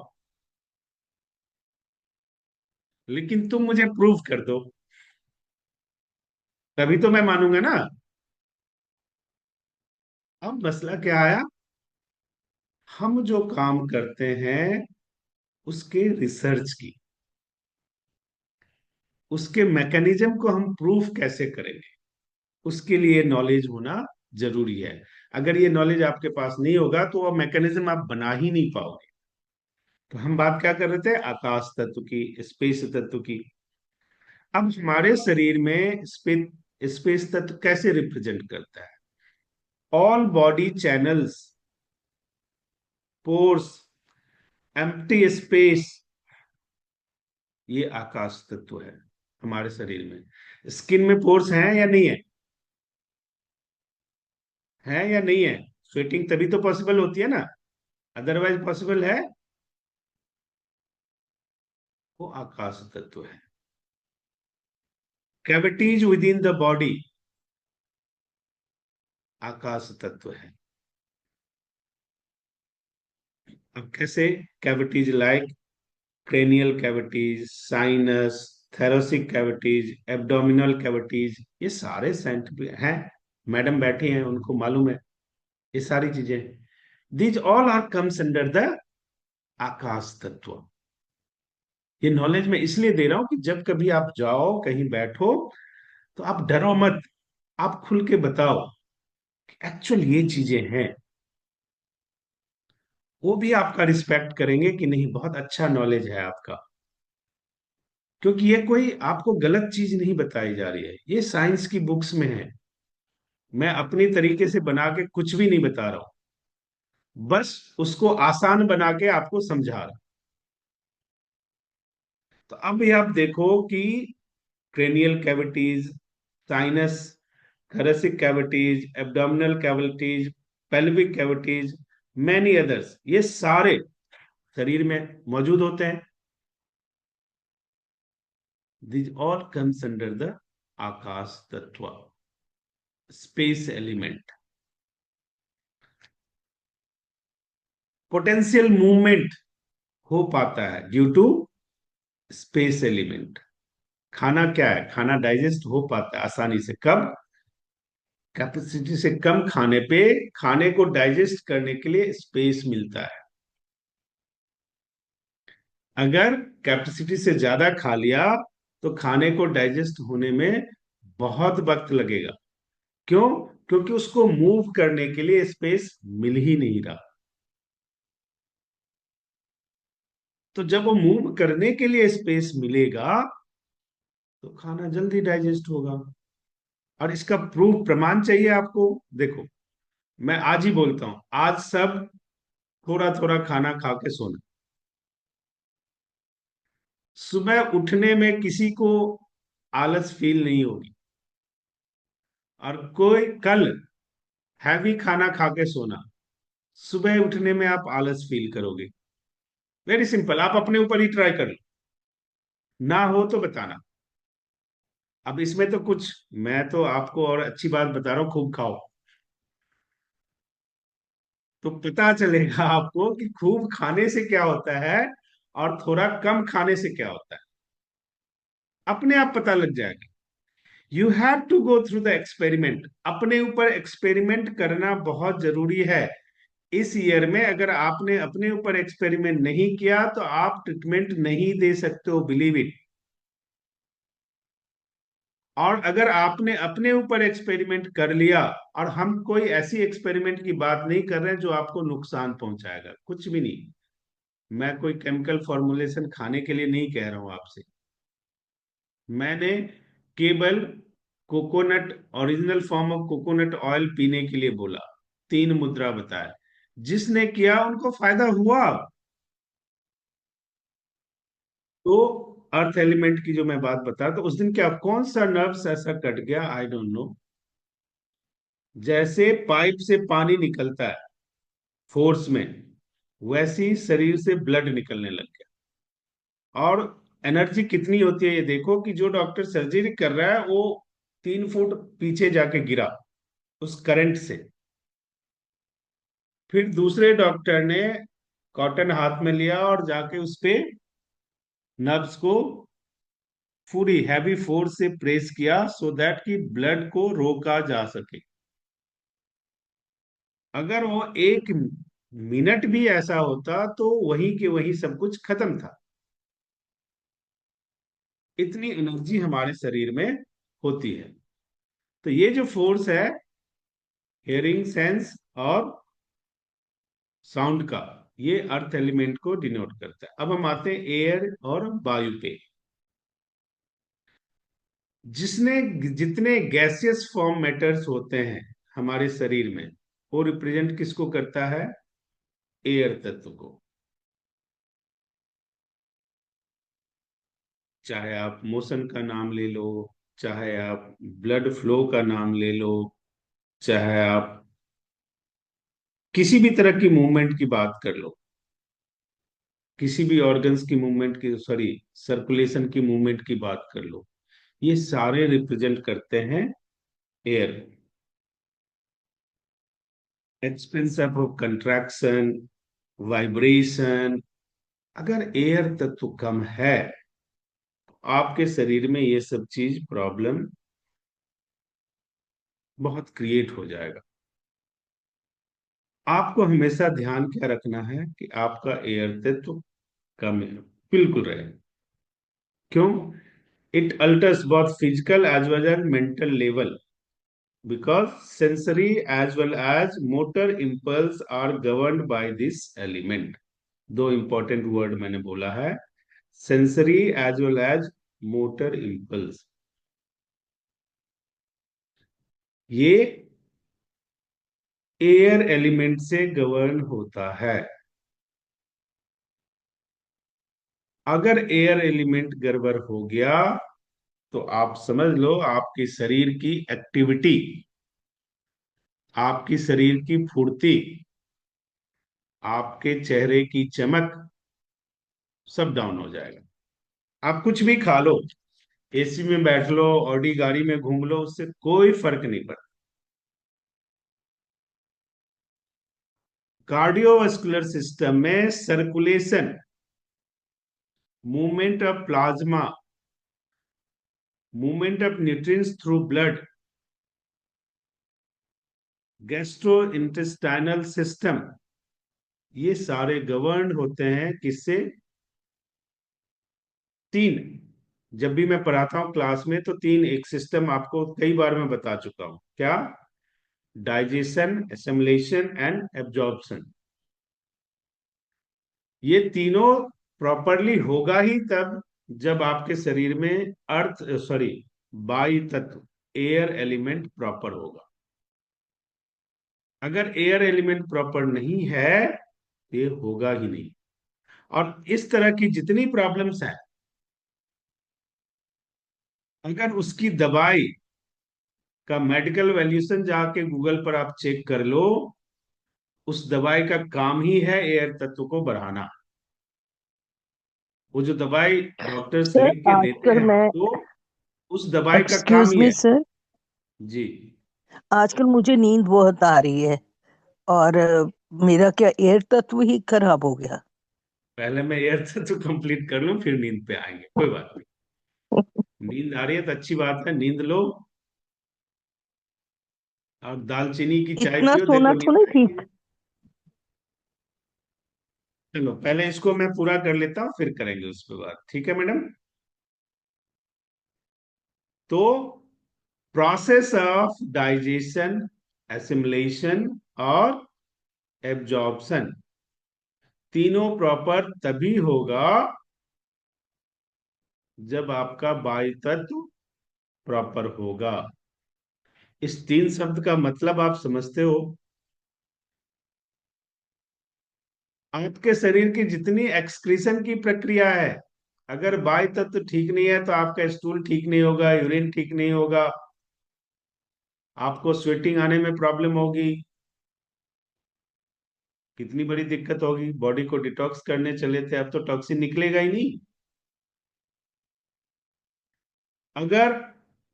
लेकिन तुम मुझे प्रूव कर दो, तभी तो मैं मानूंगा ना। अब मसला क्या आया, हम जो काम करते हैं उसके रिसर्च की, उसके मैकेनिज्म को हम प्रूफ कैसे करेंगे, उसके लिए नॉलेज होना जरूरी है। अगर ये नॉलेज आपके पास नहीं होगा तो वो मैकेनिज्म आप बना ही नहीं पाओगे। तो हम बात क्या कर रहे थे, आकाश तत्व की, स्पेस तत्व की। अब हमारे शरीर में स्पेस तत्व कैसे रिप्रेजेंट करता है? All body channels, pores, empty space, ये आकाश तत्व है हमारे शरीर में। स्किन में पोर्स हैं या नहीं है? है या नहीं है? स्वेटिंग तभी तो पॉसिबल होती है ना, अदरवाइज पॉसिबल है? वो आकाश तत्व है। Cavities within the body, आकाश तत्व है। अब कैसे? Cavities like cranial cavities, sinus, thoracic cavities, abdominal cavities, ये सारे साइंटिफिक हैं। मैडम बैठी हैं, उनको मालूम है ये सारी चीजें। These all are comes under the akash tatva. ये नॉलेज मैं इसलिए दे रहा हूं कि जब कभी आप जाओ कहीं बैठो तो आप डरो मत, आप खुल के बताओ कि एक्चुअल ये चीजें हैं। वो भी आपका रिस्पेक्ट करेंगे कि नहीं, बहुत अच्छा नॉलेज है आपका। क्योंकि ये कोई आपको गलत चीज नहीं बताई जा रही है, ये साइंस की बुक्स में है। मैं अपनी तरीके से बना के कुछ भी नहीं बता रहा हूं, बस उसको आसान बना के आपको समझा रहा हूं। तो अब ये आप देखो कि cranial cavities, sinus, thoracic cavities, abdominal cavities, pelvic cavities, many others, ये सारे शरीर में मौजूद होते हैं। These all comes under the आकाश तत्व, स्पेस एलिमेंट। पोटेंशियल मूवमेंट हो पाता है ड्यू टू स्पेस एलिमेंट। खाना क्या है, खाना डाइजेस्ट हो पाता है आसानी से, कब? कैपेसिटी से कम खाने पे खाने को डाइजेस्ट करने के लिए स्पेस मिलता है। अगर कैपेसिटी से ज्यादा खा लिया तो खाने को डाइजेस्ट होने में बहुत वक्त लगेगा। क्यों? क्योंकि उसको मूव करने के लिए स्पेस मिल ही नहीं रहा। तो जब वो मूव करने के लिए स्पेस मिलेगा तो खाना जल्दी डाइजेस्ट होगा। और इसका प्रूफ, प्रमाण चाहिए आपको? देखो, मैं आज ही बोलता हूं, आज सब थोड़ा थोड़ा खाना खा के सोना। सुबह उठने में किसी को आलस फील नहीं होगी, और कोई कल हैवी खाना खा के सोना, सुबह उठने में आप आलस फील करोगे। वेरी सिंपल, आप अपने ऊपर ही ट्राई कर लो, ना हो तो बताना। अब इसमें तो कुछ, मैं तो आपको और अच्छी बात बता रहा हूं, खूब खाओ तो पता चलेगा आपको कि खूब खाने से क्या होता है और थोड़ा कम खाने से क्या होता है। अपने आप पता लग जाएगा। You have to go through the experiment, अपने ऊपर एक्सपेरिमेंट करना बहुत जरूरी है। इस ईयर में अगर आपने अपने ऊपर एक्सपेरिमेंट नहीं किया तो आप ट्रीटमेंट नहीं दे सकते हो, बिलीव इट। और अगर आपने अपने ऊपर एक्सपेरिमेंट कर लिया, और हम कोई ऐसी एक्सपेरिमेंट की बात नहीं कर रहे हैं जो आपको नुकसान पहुंचाएगा, कुछ भी नहीं। मैं कोई केमिकल फॉर्मुलेशन खाने के लिए नहीं कह रहा हूं आपसे। मैंने केवल coconut, original form of coconut oil पीने के लिए बोला, 3 मुद्रा बताया। जिसने किया उनको फायदा हुआ। तो अर्थ एलिमेंट की जो मैं बात बता, तो उस दिन क्या, कौन सा नर्व्स ऐसा कट गया, आई डोंट नो। जैसे पाइप से पानी निकलता है फोर्स में, वैसे ही शरीर से ब्लड निकलने लग गया। और एनर्जी कितनी होती है ये देखो, कि जो डॉक्टर सर्जरी कर रहा है वो 3 फुट पीछे जाके गिरा उस करंट से। फिर दूसरे डॉक्टर ने कॉटन हाथ में लिया और जाके उस पे नर्व्स को पूरी हैवी फोर्स से प्रेस किया, सो दैट कि ब्लड को रोका जा सके। अगर वो एक मिनट भी ऐसा होता तो वहीं के वहीं सब कुछ खत्म था। इतनी एनर्जी हमारे शरीर में होती है। तो ये जो फोर्स है हियरिंग सेंस और साउंड का, ये अर्थ एलिमेंट को डिनोट करता है। अब हम आते हैं एयर और वायु पे। जिसने जितने गैसियस फॉर्म मैटर्स होते हैं हमारे शरीर में, वो रिप्रेजेंट किसको करता है? एयर तत्व को। चाहे आप मोशन का नाम ले लो, चाहे आप ब्लड फ्लो का नाम ले लो, चाहे आप किसी भी तरह की मूवमेंट की बात कर लो, किसी भी ऑर्गन्स की मूवमेंट की, सॉरी, सर्कुलेशन की मूवमेंट की बात कर लो, ये सारे रिप्रेजेंट करते हैं air. Expansion of contraction, vibration. अगर एयर तत्व कम है तो आपके शरीर में ये सब चीज प्रॉब्लम बहुत क्रिएट हो जाएगा। आपको हमेशा ध्यान क्या रखना है कि आपका एयर तत्व कम है, बिल्कुल रहे। क्यों? It alters both physical as well as mental level, because sensory as well as motor impulse are governed by this element। दो इंपॉर्टेंट वर्ड मैंने बोला है, sensory as well as motor impulse. ये एयर एलिमेंट से govern होता है। अगर air element गड़बड़ हो गया तो आप समझ लो आपके शरीर की एक्टिविटी, आपकी शरीर की फुर्ती, आपके चेहरे की चमक, सब डाउन हो जाएगा। आप कुछ भी खा लो, एसी में बैठ लो, ऑडी गाड़ी में घूम लो, उससे कोई फर्क नहीं पड़ता। कार्डियोवास्कुलर सिस्टम में circulation, movement of plasma, movement of nutrients through blood, gastro intestinal system, ये सारे गवर्न होते हैं किससे? तीन। जब भी मैं पढ़ाता हूं क्लास में तो तीन एक सिस्टम आपको कई बार मैं बता चुका हूं। क्या? Digestion, assimilation and absorption. ये तीनों प्रॉपरली होगा ही तब जब आपके शरीर में अर्थ, सॉरी, वायु तत्व, एयर एलिमेंट प्रॉपर होगा। अगर एयर एलिमेंट प्रॉपर नहीं है ये होगा ही नहीं। और इस तरह की जितनी प्रॉब्लम्स हैं, अगर उसकी दवाई का मेडिकल वैल्यूएशन जाके गूगल पर आप चेक कर लो, उस दवाई का काम ही है एयर तत्व को बढ़ाना। वो जो दवाई डॉक्टर्स सर लिख के देते आजकल हैं मैं, तो उस दवाई का काम एक्सक्यूज ही मी है। सर, जी। आजकल मुझे नींद बहुत आ रही है और मेरा क्या एयर तत्व ही खराब हो गया? पहले मैं एयर तत्व कंप्लीट कर लूं फिर नींद पे आएंगे, कोई बात नहीं। नींद आ रही है तो अच्छी बात है, नींद लो। और दालचीनी की चाय इतना पियो, सोना देखो तो नींद नहीं आएगी। ठीक? चलो पहले इसको मैं पूरा कर लेता हूँ फिर करेंगे उस पर बात, ठीक है मैडम? तो प्रोसेस ऑफ डाइजेशन, एसिमिलेशन और एब्जॉर्प्शन, तीनों प्रॉपर तभी होगा जब आपका वायु तत्व प्रॉपर होगा। इस तीन शब्द का मतलब आप समझते हो? आपके शरीर की जितनी एक्सक्रीशन की प्रक्रिया है, अगर वायु तत्व ठीक नहीं है तो आपका स्टूल ठीक नहीं होगा, यूरिन ठीक नहीं होगा, आपको स्वेटिंग आने में प्रॉब्लम होगी, कितनी बड़ी दिक्कत होगी। बॉडी को डिटॉक्स करने चले थे, अब तो टॉक्सिन निकलेगा ही नहीं। अगर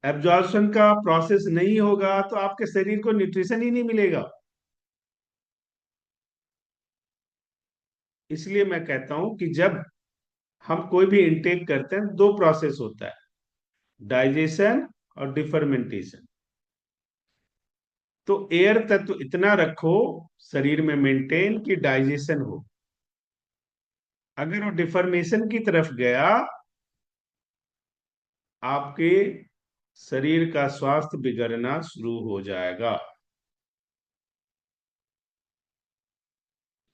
एब्जॉर्प्शन का प्रोसेस नहीं होगा तो आपके शरीर को न्यूट्रिशन ही नहीं मिलेगा। इसलिए मैं कहता हूं कि जब हम कोई भी इंटेक करते हैं दो प्रोसेस होता है, डाइजेशन और डिफर्मेंटेशन। तो एयर तत्व इतना रखो शरीर में मेंटेन कि डाइजेशन हो। अगर वो डिफॉर्मेशन की तरफ गया, आपके शरीर का स्वास्थ्य बिगड़ना शुरू हो जाएगा।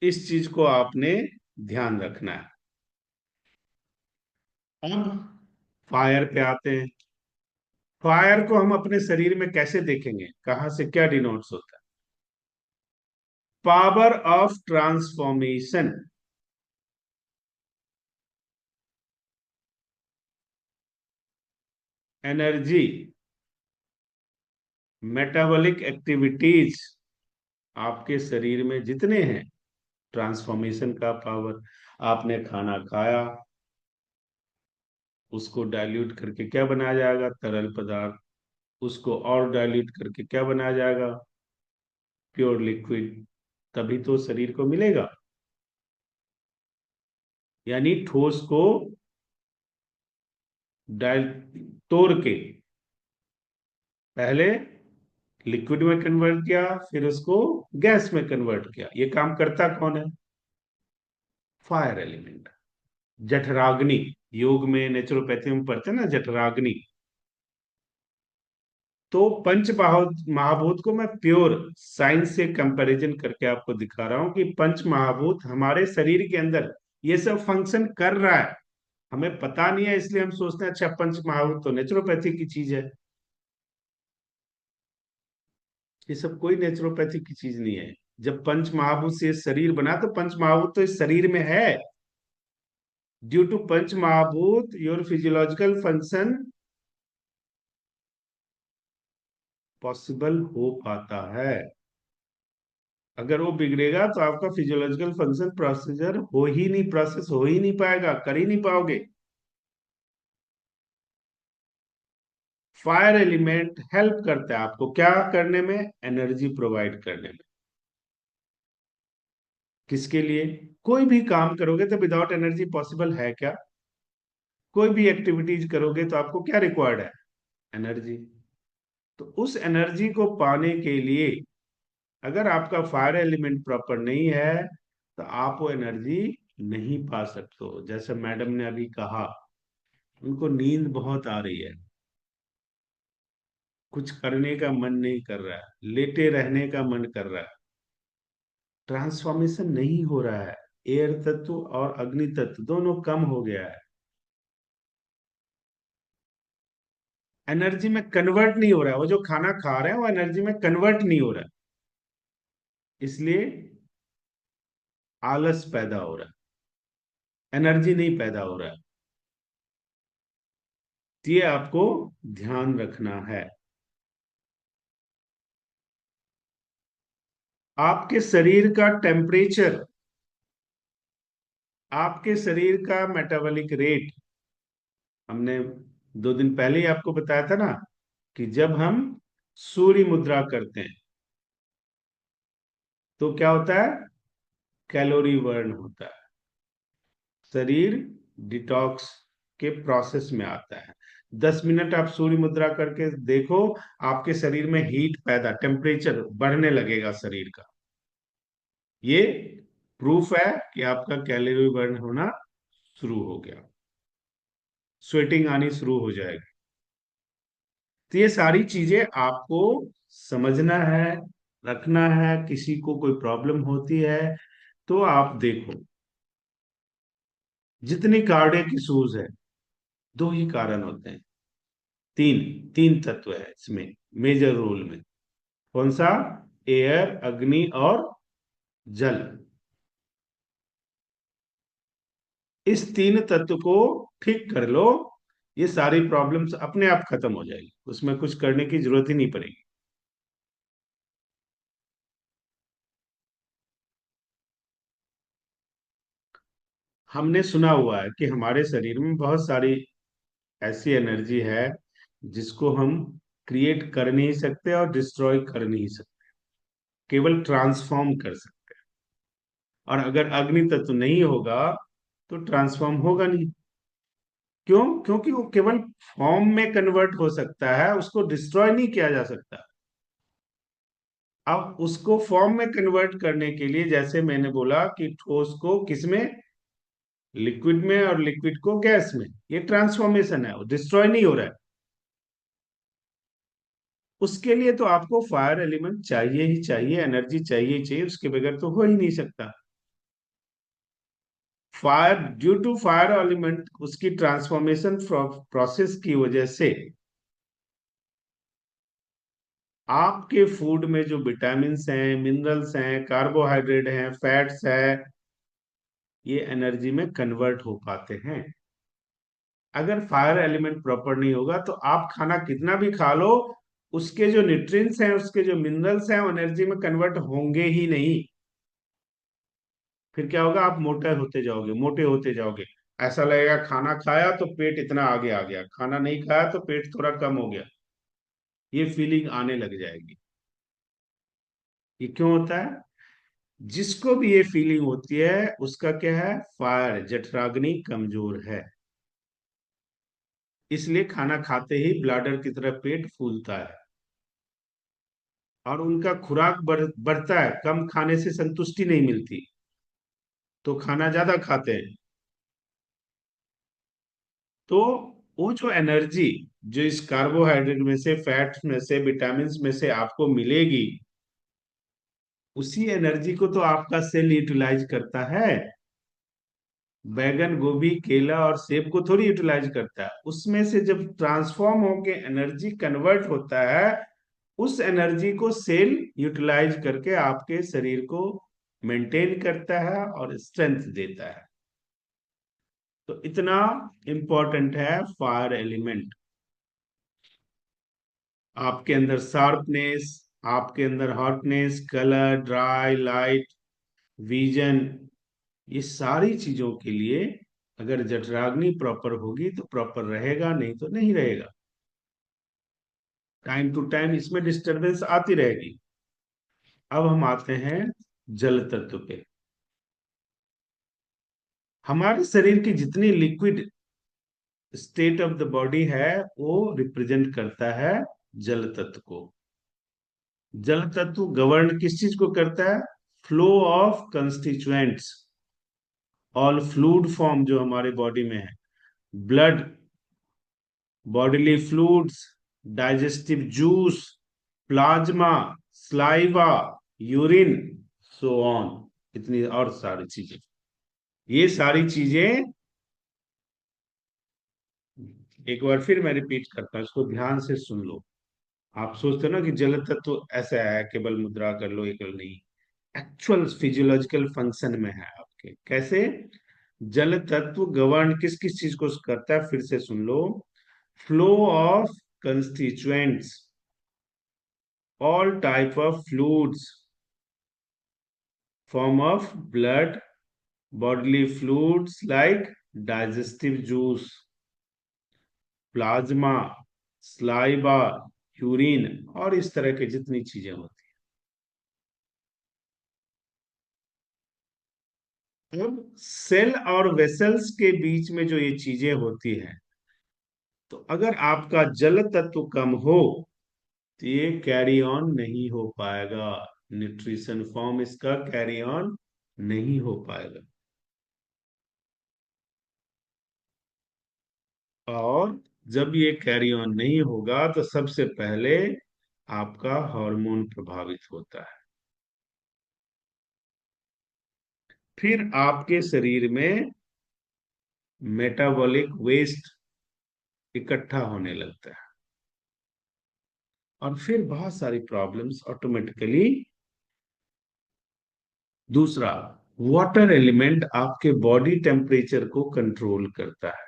इस चीज को आपने ध्यान रखना है। अब फायर पे आते हैं। फायर को हम अपने शरीर में कैसे देखेंगे, कहां से क्या डिनोट्स होता है? Power of transformation, energy, metabolic activities, आपके शरीर में जितने हैं, ट्रांसफॉर्मेशन का पावर। आपने खाना खाया, उसको डाइल्यूट करके क्या बनाया जाएगा? तरल पदार्थ। उसको और डाइल्यूट करके क्या बनाया जाएगा? Pure liquid. तभी तो शरीर को मिलेगा। यानी ठोस को डाइल तोड़ के पहले लिक्विड में कन्वर्ट किया, फिर उसको गैस में कन्वर्ट किया। ये काम करता कौन है? Fire element. जठराग्नि, योग में नेचुरोपैथी में पढ़ते हैं ना, जठराग्नि। तो पंच महाभूत को मैं प्योर साइंस से कंपैरिजन करके आपको दिखा रहा हूं कि पंच महाभूत हमारे शरीर के अंदर ये सब फंक्शन कर रहा है। हमें पता नहीं है, इसलिए हम सोचते हैं अच्छा पंच महाभूत तो नेचुरोपैथी की चीज है। ये सब कोई नेचुरोपैथी की चीज नहीं है। जब पंच महाभूत से शरीर बना, तो पंच महाभूत तो इस शरीर में है। ड्यू टू पंच महाभूत योर फिजियोलॉजिकल फंक्शन पॉसिबल हो पाता है। अगर वो बिगड़ेगा तो आपका फिजियोलॉजिकल फंक्शन प्रोसेस हो ही नहीं पाएगा, कर ही नहीं पाओगे। फायर एलिमेंट हेल्प करता है आपको क्या करने में? एनर्जी प्रोवाइड करने में। किसके लिए? कोई भी काम करोगे तो विदाउट एनर्जी पॉसिबल है क्या? कोई भी एक्टिविटीज करोगे तो आपको क्या रिक्वायर्ड है? एनर्जी। तो उस एनर्जी को पाने के लिए, अगर आपका फायर एलिमेंट प्रॉपर नहीं है, तो आप वो एनर्जी नहीं पा सकते हो। जैसे मैडम ने अभी कहा, उनको नींद बहुत आ रही है, कुछ करने का मन नहीं कर रहा है, लेटे रहने का मन कर रहा है। ट्रांसफॉर्मेशन नहीं हो रहा है। एयर तत्व और अग्नि तत्व दोनों कम हो गया है। एनर्जी में कन्वर्ट नहीं हो रहा है। वो जो खाना खा रहे हैं वो एनर्जी में कन्वर्ट नहीं हो रहा है। इसलिए आलस पैदा हो रहा है, एनर्जी नहीं पैदा हो रहा है। तो ये आपको ध्यान रखना है। आपके शरीर का टेम्परेचर, आपके शरीर का मेटाबॉलिक रेट, हमने 2 दिन पहले ही आपको बताया था ना, कि जब हम सूर्य मुद्रा करते हैं तो क्या होता है? कैलोरी बर्न होता है। शरीर डिटॉक्स के प्रोसेस में आता है। 10 मिनट आप सूर्य मुद्रा करके देखो, आपके शरीर में हीट पैदा, टेम्परेचर बढ़ने लगेगा शरीर का। ये प्रूफ है कि आपका कैलोरी बर्न होना शुरू हो गया, स्वेटिंग आनी शुरू हो जाएगी। तो ये सारी चीजें आपको समझना है, रखना है। किसी को कोई प्रॉब्लम होती है तो आप देखो, जितनी कार्डियक इश्यूज है, दो ही कारण होते हैं। तीन तीन तत्व है इसमें मेजर रोल में। कौन सा? एयर, अग्नि और जल। इस तीन तत्व को ठीक कर लो, ये सारी प्रॉब्लम्स अपने आप खत्म हो जाएगी, उसमें कुछ करने की जरूरत ही नहीं पड़ेगी। हमने सुना हुआ है कि हमारे शरीर में बहुत सारी ऐसी एनर्जी है जिसको हम क्रिएट कर नहीं सकते और डिस्ट्रॉय कर नहीं सकते, केवल ट्रांसफॉर्म कर सकते हैं। और अगर अग्नि तत्व नहीं होगा तो ट्रांसफॉर्म होगा नहीं। क्यों? क्योंकि वो केवल फॉर्म में कन्वर्ट हो सकता है, उसको डिस्ट्रॉय नहीं किया जा सकता। अब उसको फॉर्म में कन्वर्ट करने के लिए, जैसे मैंने बोला कि ठोस को किसमें, लिक्विड में, और लिक्विड को गैस में, ये ट्रांसफॉर्मेशन है, वो डिस्ट्रॉय नहीं हो रहा है। उसके लिए तो आपको फायर एलिमेंट चाहिए ही चाहिए, एनर्जी चाहिए ही चाहिए, उसके बगैर तो हो ही नहीं सकता। Fire, due to fire element, उसकी ट्रांसफॉर्मेशन प्रोसेस की वजह से आपके फूड में जो विटामिन्स हैं, मिनरल्स हैं, कार्बोहाइड्रेट हैं, फैट्स है, ये एनर्जी में कन्वर्ट हो पाते हैं। अगर फायर एलिमेंट प्रॉपर नहीं होगा तो आप खाना कितना भी खा लो, उसके जो न्यूट्रिएंट्स हैं, उसके जो मिनरल्स हैं, वो एनर्जी में कन्वर्ट होंगे ही नहीं। फिर क्या होगा, आप मोटे होते जाओगे, मोटे होते जाओगे। ऐसा लगेगा खाना खाया तो पेट इतना आगे आ गया, खाना नहीं खाया तो पेट थोड़ा कम हो गया, ये फीलिंग आने लग जाएगी। ये क्यों होता है? जिसको भी ये फीलिंग होती है, उसका क्या है, फायर, जठराग्नि कमजोर है। इसलिए खाना खाते ही ब्लाडर की तरह पेट फूलता है, और उनका खुराक बढ़ता है, कम खाने से संतुष्टि नहीं मिलती, तो खाना ज्यादा खाते हैं। तो वो जो एनर्जी, जो इस कार्बोहाइड्रेट में से, फैट्स में से, विटामिन में से आपको मिलेगी, उसी एनर्जी को तो आपका सेल यूटिलाइज करता है। बैगन, गोभी, केला और सेब को थोड़ी यूटिलाइज करता है। उसमें से जब ट्रांसफॉर्म होके एनर्जी कन्वर्ट होता है, उस एनर्जी को सेल यूटिलाइज करके आपके शरीर को मेंटेन करता है और स्ट्रेंथ देता है। तो इतना इंपॉर्टेंट है फायर एलिमेंट। आपके अंदर शार्पनेस, आपके अंदर hotness, colour, dry, light, vision, ये सारी चीजों के लिए अगर जठराग्नि प्रॉपर होगी तो प्रॉपर रहेगा, नहीं तो नहीं रहेगा। टाइम टू टाइम इसमें डिस्टरबेंस आती रहेगी। अब हम आते हैं जल तत्व पे। हमारे शरीर की जितनी liquid state of the body है, वो रिप्रेजेंट करता है जल तत्व को। जल तत्व गवर्न किस चीज को करता है, flow of constituents, all fluid form जो हमारे बॉडी में है, blood, bodily fluids, digestive juice, plasma, saliva, urine, so on, इतनी और सारी चीजें। ये सारी चीजें, एक बार फिर मैं रिपीट करता हूं, इसको ध्यान से सुन लो। आप सोचते हो ना कि जल तत्व ऐसा है, केवल मुद्रा कर लो, ये कर लो, नहीं। एक्चुअल फिजियोलॉजिकल फंक्शन में है आपके। कैसे? जल तत्व गवर्न किस किस चीज को करता है, फिर से सुन लो। Flow of constituents, all type of fluids, form of blood, bodily fluids like digestive juice, plasma, saliva, urine, और इस तरह के जितनी चीजें होती हैं। अब सेल और वेसल्स के बीच में जो ये चीजें होती हैं, तो अगर आपका जल तत्व कम हो तो ये कैरी ऑन नहीं हो पाएगा, न्यूट्रिशन फॉर्म इसका कैरी ऑन नहीं हो पाएगा। और जब ये कैरी ऑन नहीं होगा तो सबसे पहले आपका हार्मोन प्रभावित होता है। फिर आपके शरीर में मेटाबॉलिक वेस्ट इकट्ठा होने लगता है, और फिर बहुत सारी प्रॉब्लम्स ऑटोमेटिकली। दूसरा, वाटर एलिमेंट आपके बॉडी टेम्परेचर को कंट्रोल करता है।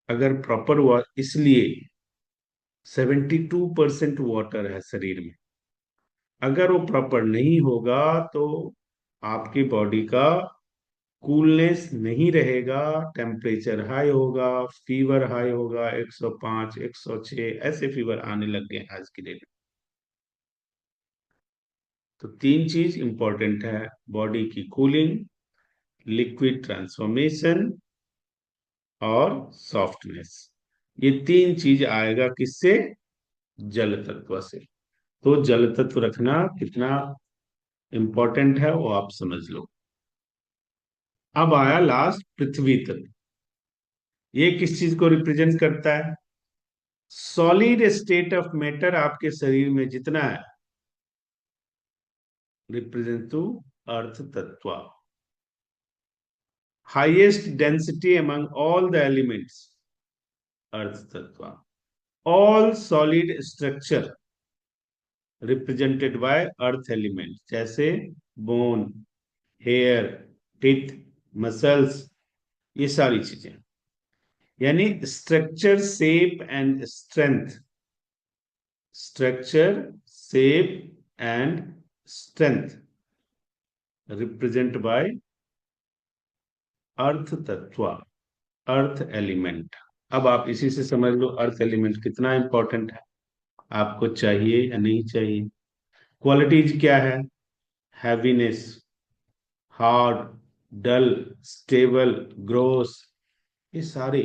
अगर प्रॉपर, इसलिए 72% वाटर है शरीर में। अगर वो प्रॉपर नहीं होगा तो आपकी बॉडी का कूलनेस नहीं रहेगा, टेम्परेचर हाई होगा, फीवर हाई होगा, 105, 106 ऐसे फीवर आने लग गए आज की डेट में। तो तीन चीज इंपॉर्टेंट है, बॉडी की कूलिंग, लिक्विड ट्रांसफॉर्मेशन, और सॉफ्टनेस। ये तीन चीज आएगा किससे, जल तत्व से। तो जल तत्व रखना कितना इंपॉर्टेंट है वो आप समझ लो। अब आया लास्ट पृथ्वी तत्व। ये किस चीज को रिप्रेजेंट करता है? सॉलिड स्टेट ऑफ मैटर आपके शरीर में जितना है, रिप्रेजेंट टू अर्थ तत्व। Highest density among all the elements, earth तत्व। All solid structure represented by earth element, जैसे बोन, हेयर, टिथ, मसल्स, ये सारी चीजें। यानी structure, shape and strength, structure, shape and strength represent by earth तत्व, earth element. अब आप इसी से समझ लो अर्थ एलिमेंट कितना इंपॉर्टेंट है, आपको चाहिए या नहीं चाहिए। क्वालिटीज क्या है? हैवीनेस, हार्ड, डल, स्टेबल, ग्रोस, ये सारे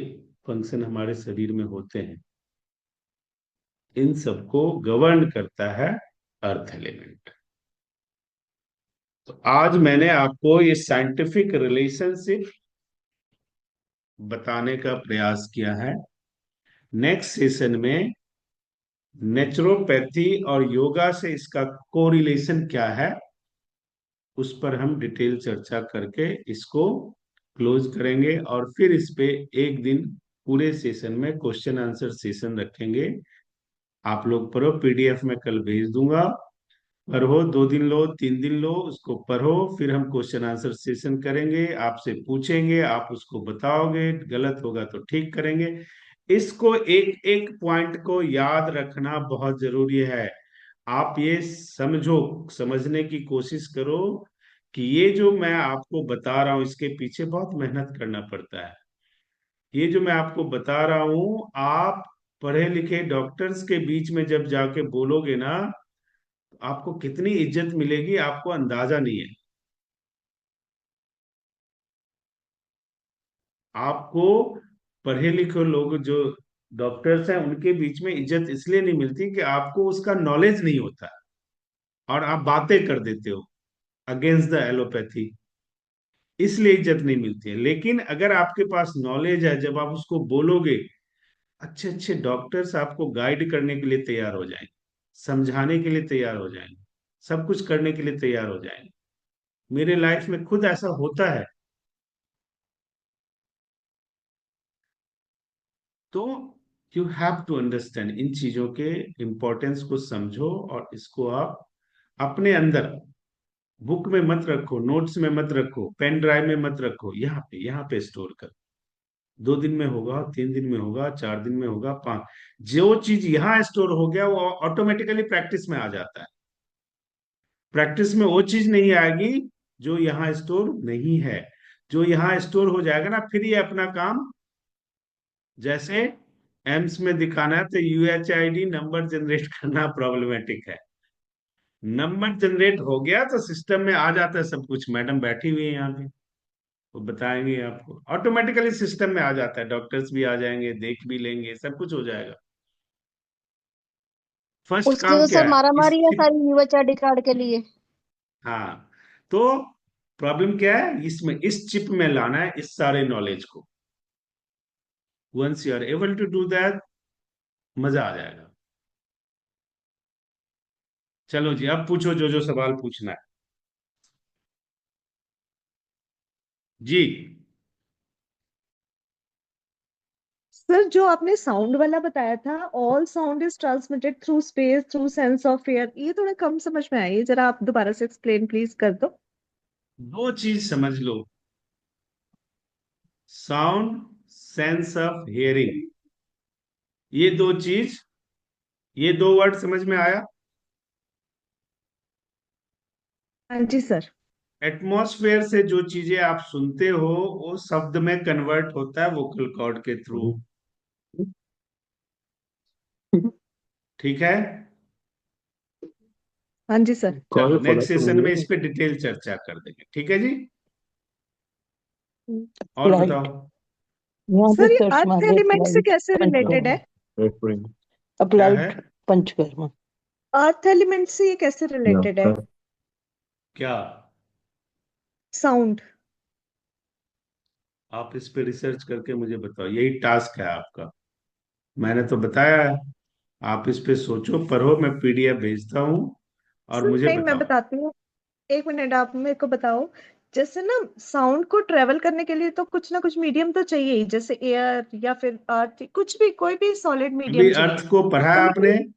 फंक्शन हमारे शरीर में होते हैं। इन सबको गवर्न करता है अर्थ एलिमेंट। तो आज मैंने आपको ये साइंटिफिक रिलेशनशिप बताने का प्रयास किया है। नेक्स्ट सेशन में नेचुरोपैथी और योगा से इसका कोरिलेशन क्या है, उस पर हम डिटेल चर्चा करके इसको क्लोज करेंगे। और फिर इस पे एक दिन पूरे सेशन में क्वेश्चन आंसर सेशन रखेंगे। आप लोग पढ़ो, पीडीएफ में कल भेज दूंगा। पढ़ो, 2 दिन लो, 3 दिन लो, उसको पढ़ो, फिर हम क्वेश्चन आंसर सेशन करेंगे, आपसे पूछेंगे, आप उसको बताओगे, गलत होगा तो ठीक करेंगे। इसको एक एक पॉइंट को याद रखना बहुत जरूरी है। आप ये समझो, समझने की कोशिश करो कि ये जो मैं आपको बता रहा हूं इसके पीछे बहुत मेहनत करना पड़ता है। ये जो मैं आपको बता रहा हूं, आप पढ़े लिखे डॉक्टर्स के बीच में जब जाके बोलोगे ना, आपको कितनी इज्जत मिलेगी आपको अंदाजा नहीं है। आपको पढ़े लिखे लोग जो डॉक्टर्स हैं उनके बीच में इज्जत इसलिए नहीं मिलती कि आपको उसका नॉलेज नहीं होता और आप बातें कर देते हो अगेंस्ट द एलोपैथी, इसलिए इज्जत नहीं मिलती है। लेकिन अगर आपके पास नॉलेज है, जब आप उसको बोलोगे, अच्छे अच्छे डॉक्टर्स आपको गाइड करने के लिए तैयार हो जाएंगे, समझाने के लिए तैयार हो जाएंगे, सब कुछ करने के लिए तैयार हो जाएंगे। मेरे लाइफ में खुद ऐसा होता है। तो यू हैव टू अंडरस्टैंड, इन चीजों के इंपॉर्टेंस को समझो और इसको आप अपने अंदर, बुक में मत रखो, नोट्स में मत रखो, पेन ड्राइव में मत रखो, यहाँ पे स्टोर करो। 2 दिन में होगा, 3 दिन में होगा, 4 दिन में होगा, 5, जो चीज यहाँ स्टोर हो गया वो ऑटोमेटिकली प्रैक्टिस में आ जाता है। प्रैक्टिस में वो चीज नहीं आएगी जो यहाँ स्टोर नहीं है। जो यहाँ स्टोर हो जाएगा ना, फिर ये अपना काम, जैसे एम्स में दिखाना है तो यूएचआईडी नंबर जनरेट करना प्रॉब्लमेटिक है। नंबर जनरेट हो गया तो सिस्टम में आ जाता है सब कुछ, मैडम बैठी हुई है यहाँ पे, वो बताएंगे आपको, ऑटोमेटिकली सिस्टम में आ जाता है, डॉक्टर्स भी आ जाएंगे, देख भी लेंगे, सब कुछ हो जाएगा। फर्स्ट उसके लिए काम तो क्या सर है मारामारी है इसकी? सारी यूएचआरडी कार्ड के लिए। हाँ, तो प्रॉब्लम क्या है इसमें, इस चिप में लाना है इस सारे नॉलेज को। Once you are able to do that, मजा आ जाएगा। चलो जी, अब पूछो जो जो सवाल पूछना है। जी। सर जो आपने साउंड वाला बताया था, all sound is transmitted through space through sense of air, ये थोड़ा कम समझ में आई, जरा आप दोबारा से एक्सप्लेन प्लीज कर दो। दो चीज समझ लो, साउंड, सेंस ऑफ हियरिंग, ये दो चीज, ये 2 वर्ड समझ में आया? हाँ जी सर। एटमॉस्फेयर से जो चीजें आप सुनते हो वो शब्द में कन्वर्ट होता है वोकल कॉर्ड के थ्रू। ठीक है? हाँ जी सर। चलो नेक्स्ट सेशन में इस पे डिटेल चर्चा कर देंगे, ठीक है जी। और अप्लाइड, बताओ। यहाँ पे सर ये सर्च अर्थ मारिए एलिमेंट से अप्लाइड कैसे रिलेटेड पंचकर्मा। है? क्या है? अप्लाइड पंचकर्मा। अर्थ एलिमेंट से ये कैसे ये रिलेटेड है? आपका क्या? साउंड। आप इस पे रिसर्च करके मुझे बताओ, यही टास्क है आपका। मैंने तो बताया है, आप इस पे सोचो, पढ़ो, मैं पीडीएफ भेजता हूँ और सर मुझे नहीं, मैं बताओ। बताती हूँ। एक मिनट, आप मेरे को बताओ। जैसे ना, साउंड को ट्रेवल करने के लिए तो कुछ ना कुछ मीडियम तो चाहिए ही, जैसे एयर या फिर अर्थ, कुछ भी, कोई भी सॉलिड अभी मीडियम चाहिए। अर्थ को पढ़ा तो है मुझे आपने?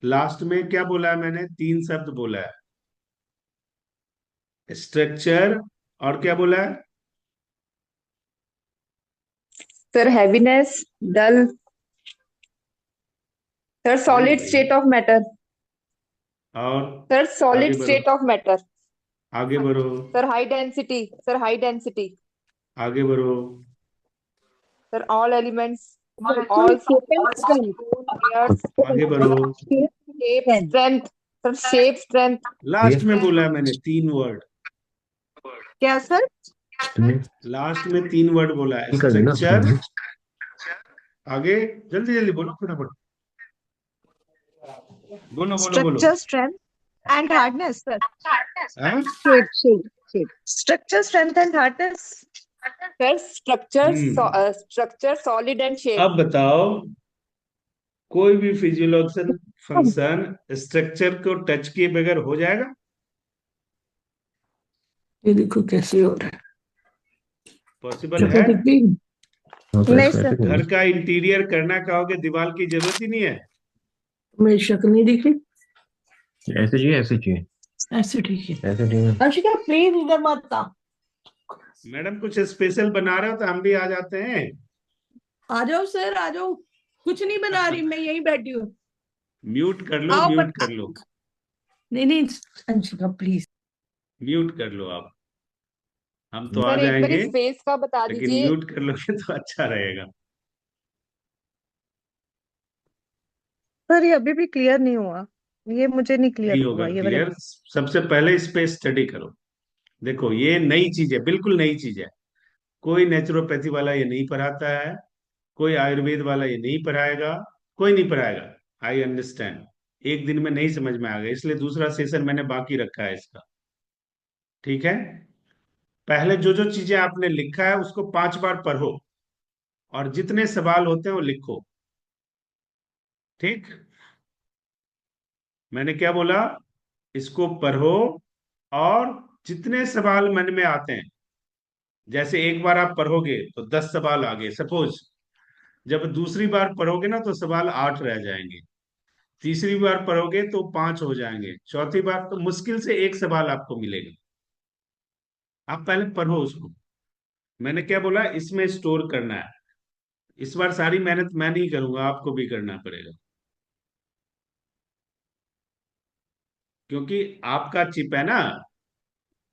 लास्ट में क्या बोला है मैंने? तीन शब्द बोला है, स्ट्रक्चर, और क्या बोला है? सर हैवीनेस, डल, सर नहीं सॉलिड भैया, स्टेट ऑफ मैटर, और सर आगे सॉलिड बढ़ो, स्टेट ऑफ मैटर, आगे बढ़ो, sir high density, sir high density, आगे बढ़ो। Sir all elements, all air, आगे बढ़ो। Shape strength, sir shape strength, ये लास्ट में बोला है मैंने तीन वर्ड, क्या सर? तुमने लास्ट में तीन वर्ड बोला है, ये कर देना स्ट्रक्चर। आगे, जल्दी जल्दी बोलो, फटाफट बोलो बोलो बोलो। Structure, strength and hardness sir. हाँ? Shape structure, strength and hardness. Sir structure, hmm. Structure solid and shape. अब बताओ, कोई भी फिजियोलॉजिकल फंक्शन स्ट्रक्चर को टच किए बगैर हो जाएगा? ये देखो कैसे हो रहा पॉसिबल जो है? है। हाँ तो नहीं ऐसे सर। ऐसे घर करिए। का इंटीरियर करना कहोगे, दीवार की जरूरत ही नहीं है। मेरी शक्ल नहीं दिखी। ऐसे चाहिए, ऐसे चाहिए, ऐसे ठीक है। ऐसे चाहिए। अंशिका प्लीज इधर मत आ। मैडम कुछ स्पेशल बना रहे हो तो हम भी आ जाते हैं। आ जाओ सर, आ जाओ। कुछ नहीं बना रही, मैं यहीं बैठी हूँ। म्यूट कर लो, आओ म्यूट बट कर लो, नहीं नहीं, अंशिका प्लीज। म्यूट कर लो आप। हम तो आ सर एक बार जाएंगे, इस फेस का बता लेकिन दीजिए। म्यूट कर लोगे तो अच्छा रहेगा। सर ये अभी भी क्लियर नहीं हुआ, ये मुझे नहीं क्लियर नहीं होगा हुआ ये वाला। क्लियर। सबसे पहले इस पे स्टडी करो। देखो, ये नई चीज है, बिल्कुल नई चीज है। कोई नेचुरोपैथी वाला ये नहीं पढ़ाता है, कोई आयुर्वेद वाला ये नहीं पढ़ाएगा, कोई नहीं पढ़ाएगा। आई अंडरस्टैंड, एक दिन में नहीं समझ में आ गया, इसलिए दूसरा सेशन मैंने बाकी रखा है इसका। ठीक है? पहले जो जो चीजें आपने लिखा है उसको 5 बार पढ़ो, और जितने सवाल होते हैं वो लिखो। ठीक? मैंने क्या बोला? इसको पढ़ो, और जितने सवाल मन में आते हैं, जैसे एक बार आप पढ़ोगे तो 10 सवाल आ गए सपोज, जब दूसरी बार पढ़ोगे ना तो सवाल 8 रह जाएंगे, तीसरी बार पढ़ोगे तो 5 हो जाएंगे, चौथी बार तो मुश्किल से एक सवाल आपको मिलेगा। आप पहले पढ़ो उसको। मैंने क्या बोला? इसमें स्टोर करना है। इस बार सारी मेहनत मैं नहीं करूंगा, आपको भी करना पड़ेगा, क्योंकि आपका चिप है ना,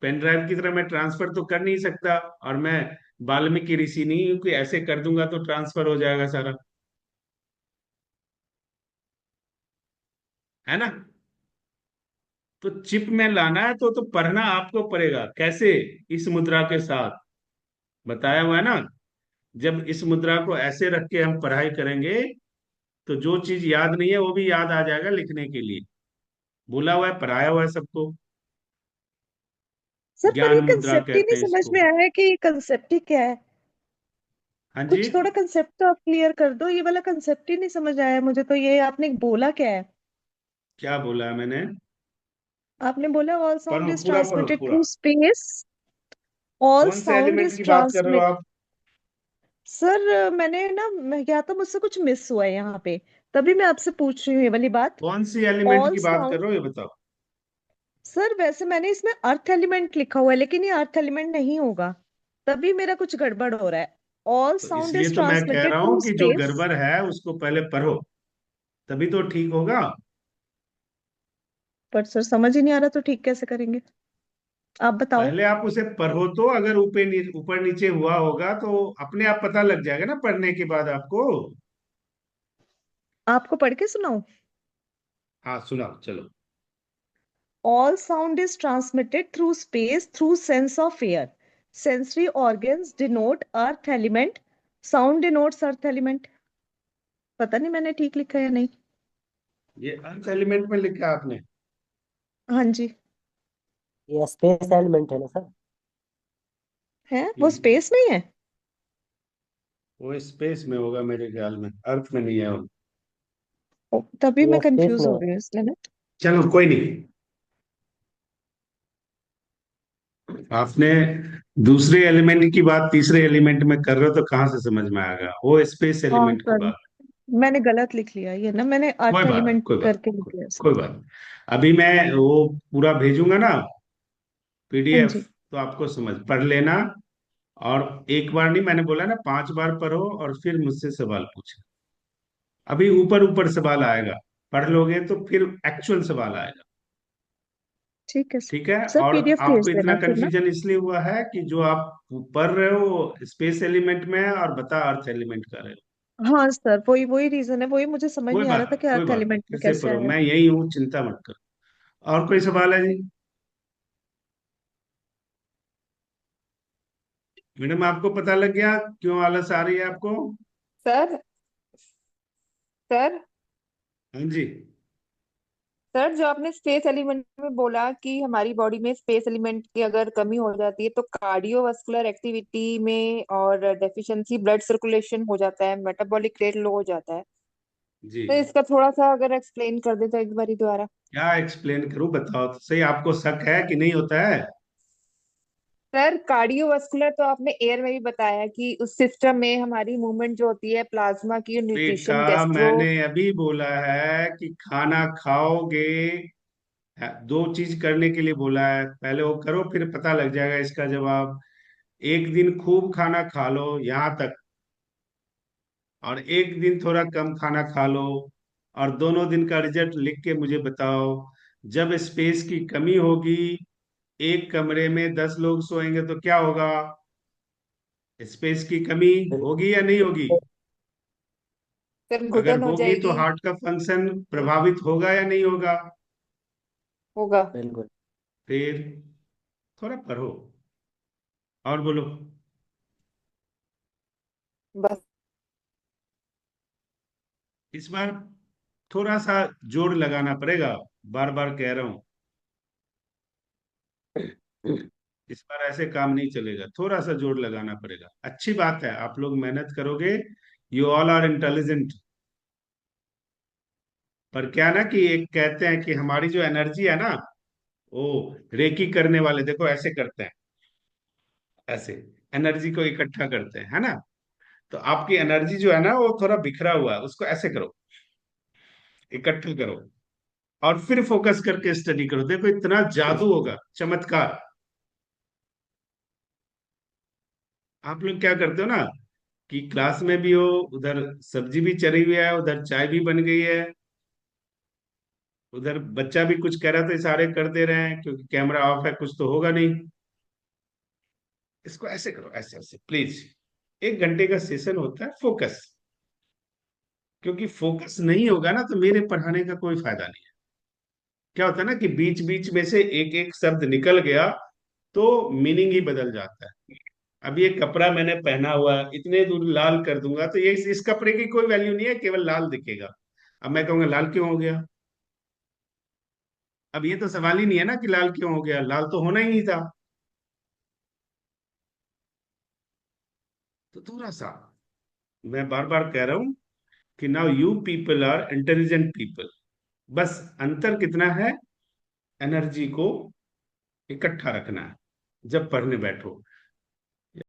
पेन ड्राइव की तरह मैं ट्रांसफर तो कर नहीं सकता, और मैं वाल्मीकि ऋषि नहीं हूं कि ऐसे कर दूंगा तो ट्रांसफर हो जाएगा सारा, है ना? तो चिप में लाना है तो पढ़ना आपको पड़ेगा। कैसे? इस मुद्रा के साथ बताया हुआ है ना। जब इस मुद्रा को ऐसे रख के हम पढ़ाई करेंगे तो जो चीज याद नहीं है वो भी याद आ जाएगा लिखने के लिए। बोला हुआ है, पढ़ाया हुआ है सबको। सर पर ये ज्ञान मुद्रा कंसेप्ट ही कहते नहीं हैं समझ इसको। में आया है कि ये कंसेप्ट ही क्या है। हाँ जी। कुछ थोड़ा कंसेप्ट तो आप क्लियर कर दो, ये वाला कंसेप्ट ही नहीं समझ आया मुझे, तो ये आपने बोला क्या है? क्या बोला है मैंने? आपने बोला ऑल साउंड पढ़ो, इज पूरा पढ़ो, ट्रांसमिटेड पूरा। Through space. ऑल कौन से साउंड एलिमेंट इज की बात कर रहे हो ट्रांसमिट। आप? सर मैंने ना, या तो मुझसे कुछ मिस हुआ है यहाँ पे, तभी मैं आपसे पूछ रही हूँ ये वाली बात। कौन सी एलिमेंट ऑल की बात कर साउंड। रहे हो, ये बताओ। सर वैसे मैंने इसमें अर्थ एलिमेंट लिखा हुआ है, लेकिन ये अर्थ एलिमेंट नहीं होगा, तभी मेरा कुछ गड़बड़ हो रहा है। ऑल तो साउंड इसलिए इज तो मैं कह ट्रांसमिटेड रहा हूं थ्रू कि जो स्पेस। गड़बड़ है उसको पहले पढ़ो, तभी तो ठीक होगा। पर सर समझ ही नहीं आ रहा, तो ठीक कैसे करेंगे? आप बताओ। पहले आप उसे पढ़ो, तो अगर ऊपर नीचे हुआ होगा तो अपने आप पता लग जाएगा ना पढ़ने के बाद आपको। आपको पढ़ के सुनाऊं? हाँ सुनाओ, चलो। All sound is transmitted through space through sense of air. Sensory organs denote earth element. Sound denotes earth element. पता नहीं मैंने ठीक लिखा है या नहीं। ये अर्थ एलिमेंट में लिखा है आपने? हाँ जी। ये स्पेस एलिमेंट है ना सर? है वो स्पेस में ही है। वो स्पेस में होगा मेरे ख्याल में, अर्थ में नहीं है वो। तभी मैं ये स्पेस कंफ्यूज में हो है। गई हूँ इसलिए ना। चलो कोई नहीं, आपने दूसरे एलिमेंट की बात तीसरे एलिमेंट में कर रहे हो तो कहाँ से समझ में आएगा, वो स्पेस हाँ एलिमेंट की सर, बात। मैंने गलत लिख लिया ये ना, मैंने कोई अर्थ बात एलिमेंट कोई बात करके लिख कोई, लिया कोई सर। बात। अभी मैं वो पूरा भेजूंगा ना, हाँ पीडीएफ, जी। तो आपको समझ पढ़ लेना। और एक बार नहीं, मैंने बोला ना 5 बार पढ़ो और फिर मुझसे सवाल पूछो। अभी ऊपर ऊपर सवाल आएगा, पढ़ लोगे तो फिर एक्चुअल सवाल आएगा। ठीक है ठीक है। सर, और पीडीएफ भेज आपको इतना देना फिर ना। कंफ्यूजन इसलिए हुआ है कि जो आप पढ़ रहे हो स्पेस एलिमेंट में है और बता अर्थ एलिमेंट का रहे हो। हाँ सर, वही वही रीजन है, वही मुझे समझ कोई नहीं आ रहा बात था नहीं कि कोई अर्थ बात नहीं, एलिमेंट फिर में से कैसे पढ़ो, आया। मैं यही हूँ, चिंता मत करो। और कोई सवाल है जी? मैडम आपको पता लग गया क्यों आलस आ रही है आपको? सर सर हाँ जी। सर, जो आपने स्पेस एलिमेंट में बोला कि हमारी बॉडी में स्पेस एलिमेंट की अगर कमी हो जाती है तो कार्डियोवास्कुलर एक्टिविटी में और डेफिशिएंसी ब्लड सर्कुलेशन हो जाता है, मेटाबॉलिक रेट लो हो जाता है। जी, तो इसका थोड़ा सा अगर एक्सप्लेन कर देता एक बारी दोबारा। क्या एक्सप्लेन करूं, बताओ तो सही, आपको शक है कि नहीं होता है? सर, कार्डियोवास्कुलर तो आपने एयर में भी बताया कि उस सिस्टम में हमारी मूवमेंट जो होती है प्लाज्मा की, बेटा न्यूट्रिशन, गैस्ट्रो। मैंने अभी बोला है कि खाना खाओगे, 2 चीज करने के लिए बोला है, पहले वो करो फिर पता लग जाएगा इसका जवाब। एक दिन खूब खाना खा लो यहां तक, और एक दिन थोड़ा कम खाना खा लो, और दोनों दिन का रिजल्ट लिख के मुझे बताओ। जब स्पेस की कमी होगी, एक कमरे में 10 लोग सोएंगे तो क्या होगा? स्पेस की कमी बिल्कुल। होगी या नहीं होगी? सर, अगर घुटन हो होगी तो जाएगी। हार्ट का फंक्शन प्रभावित होगा या नहीं होगा? होगा। बिल्कुल। फिर थोड़ा पढ़ो और बोलो। बस। इस बार थोड़ा सा जोर लगाना पड़ेगा, बार बार कह रहा हूं। इस बार ऐसे काम नहीं चलेगा, थोड़ा सा जोर लगाना पड़ेगा। अच्छी बात है, आप लोग मेहनत करोगे, यू ऑल आर इंटेलिजेंट। पर क्या ना कि एक कहते हैं कि हमारी जो एनर्जी है ना, वो रेकी करने वाले देखो ऐसे करते हैं, ऐसे एनर्जी को इकट्ठा करते हैं, है ना? तो आपकी एनर्जी जो है ना वो थोड़ा बिखरा हुआ है, उसको ऐसे करो, इकट्ठा करो, और फिर फोकस करके स्टडी करो, देखो इतना जादू होगा, चमत्कार। आप लोग क्या करते हो ना कि क्लास में भी हो, उधर सब्जी भी चली हुई है, उधर चाय भी बन गई है, उधर बच्चा भी कुछ कह रहा था, इशारे कर दे रहे हैं क्योंकि कैमरा ऑफ है, कुछ तो होगा नहीं। इसको ऐसे करो, ऐसे ऐसे प्लीज। 1 घंटे का सेशन होता है, फोकस। क्योंकि फोकस नहीं होगा ना तो मेरे पढ़ाने का कोई फायदा नहीं है। क्या होता है ना कि बीच बीच में से एक एक शब्द निकल गया तो मीनिंग ही बदल जाता है। अब ये कपड़ा मैंने पहना हुआ है, इतने दूर लाल कर दूंगा तो ये इस कपड़े की कोई वैल्यू नहीं है, केवल लाल दिखेगा। अब मैं कहूंगा लाल क्यों हो गया? अब ये तो सवाल ही नहीं है ना कि लाल क्यों हो गया, लाल तो होना ही नहीं था। तो थोड़ा सा, मैं बार बार कह रहा हूं कि now you people are intelligent people. बस अंतर कितना है, एनर्जी को इकट्ठा रखना है जब पढ़ने बैठो।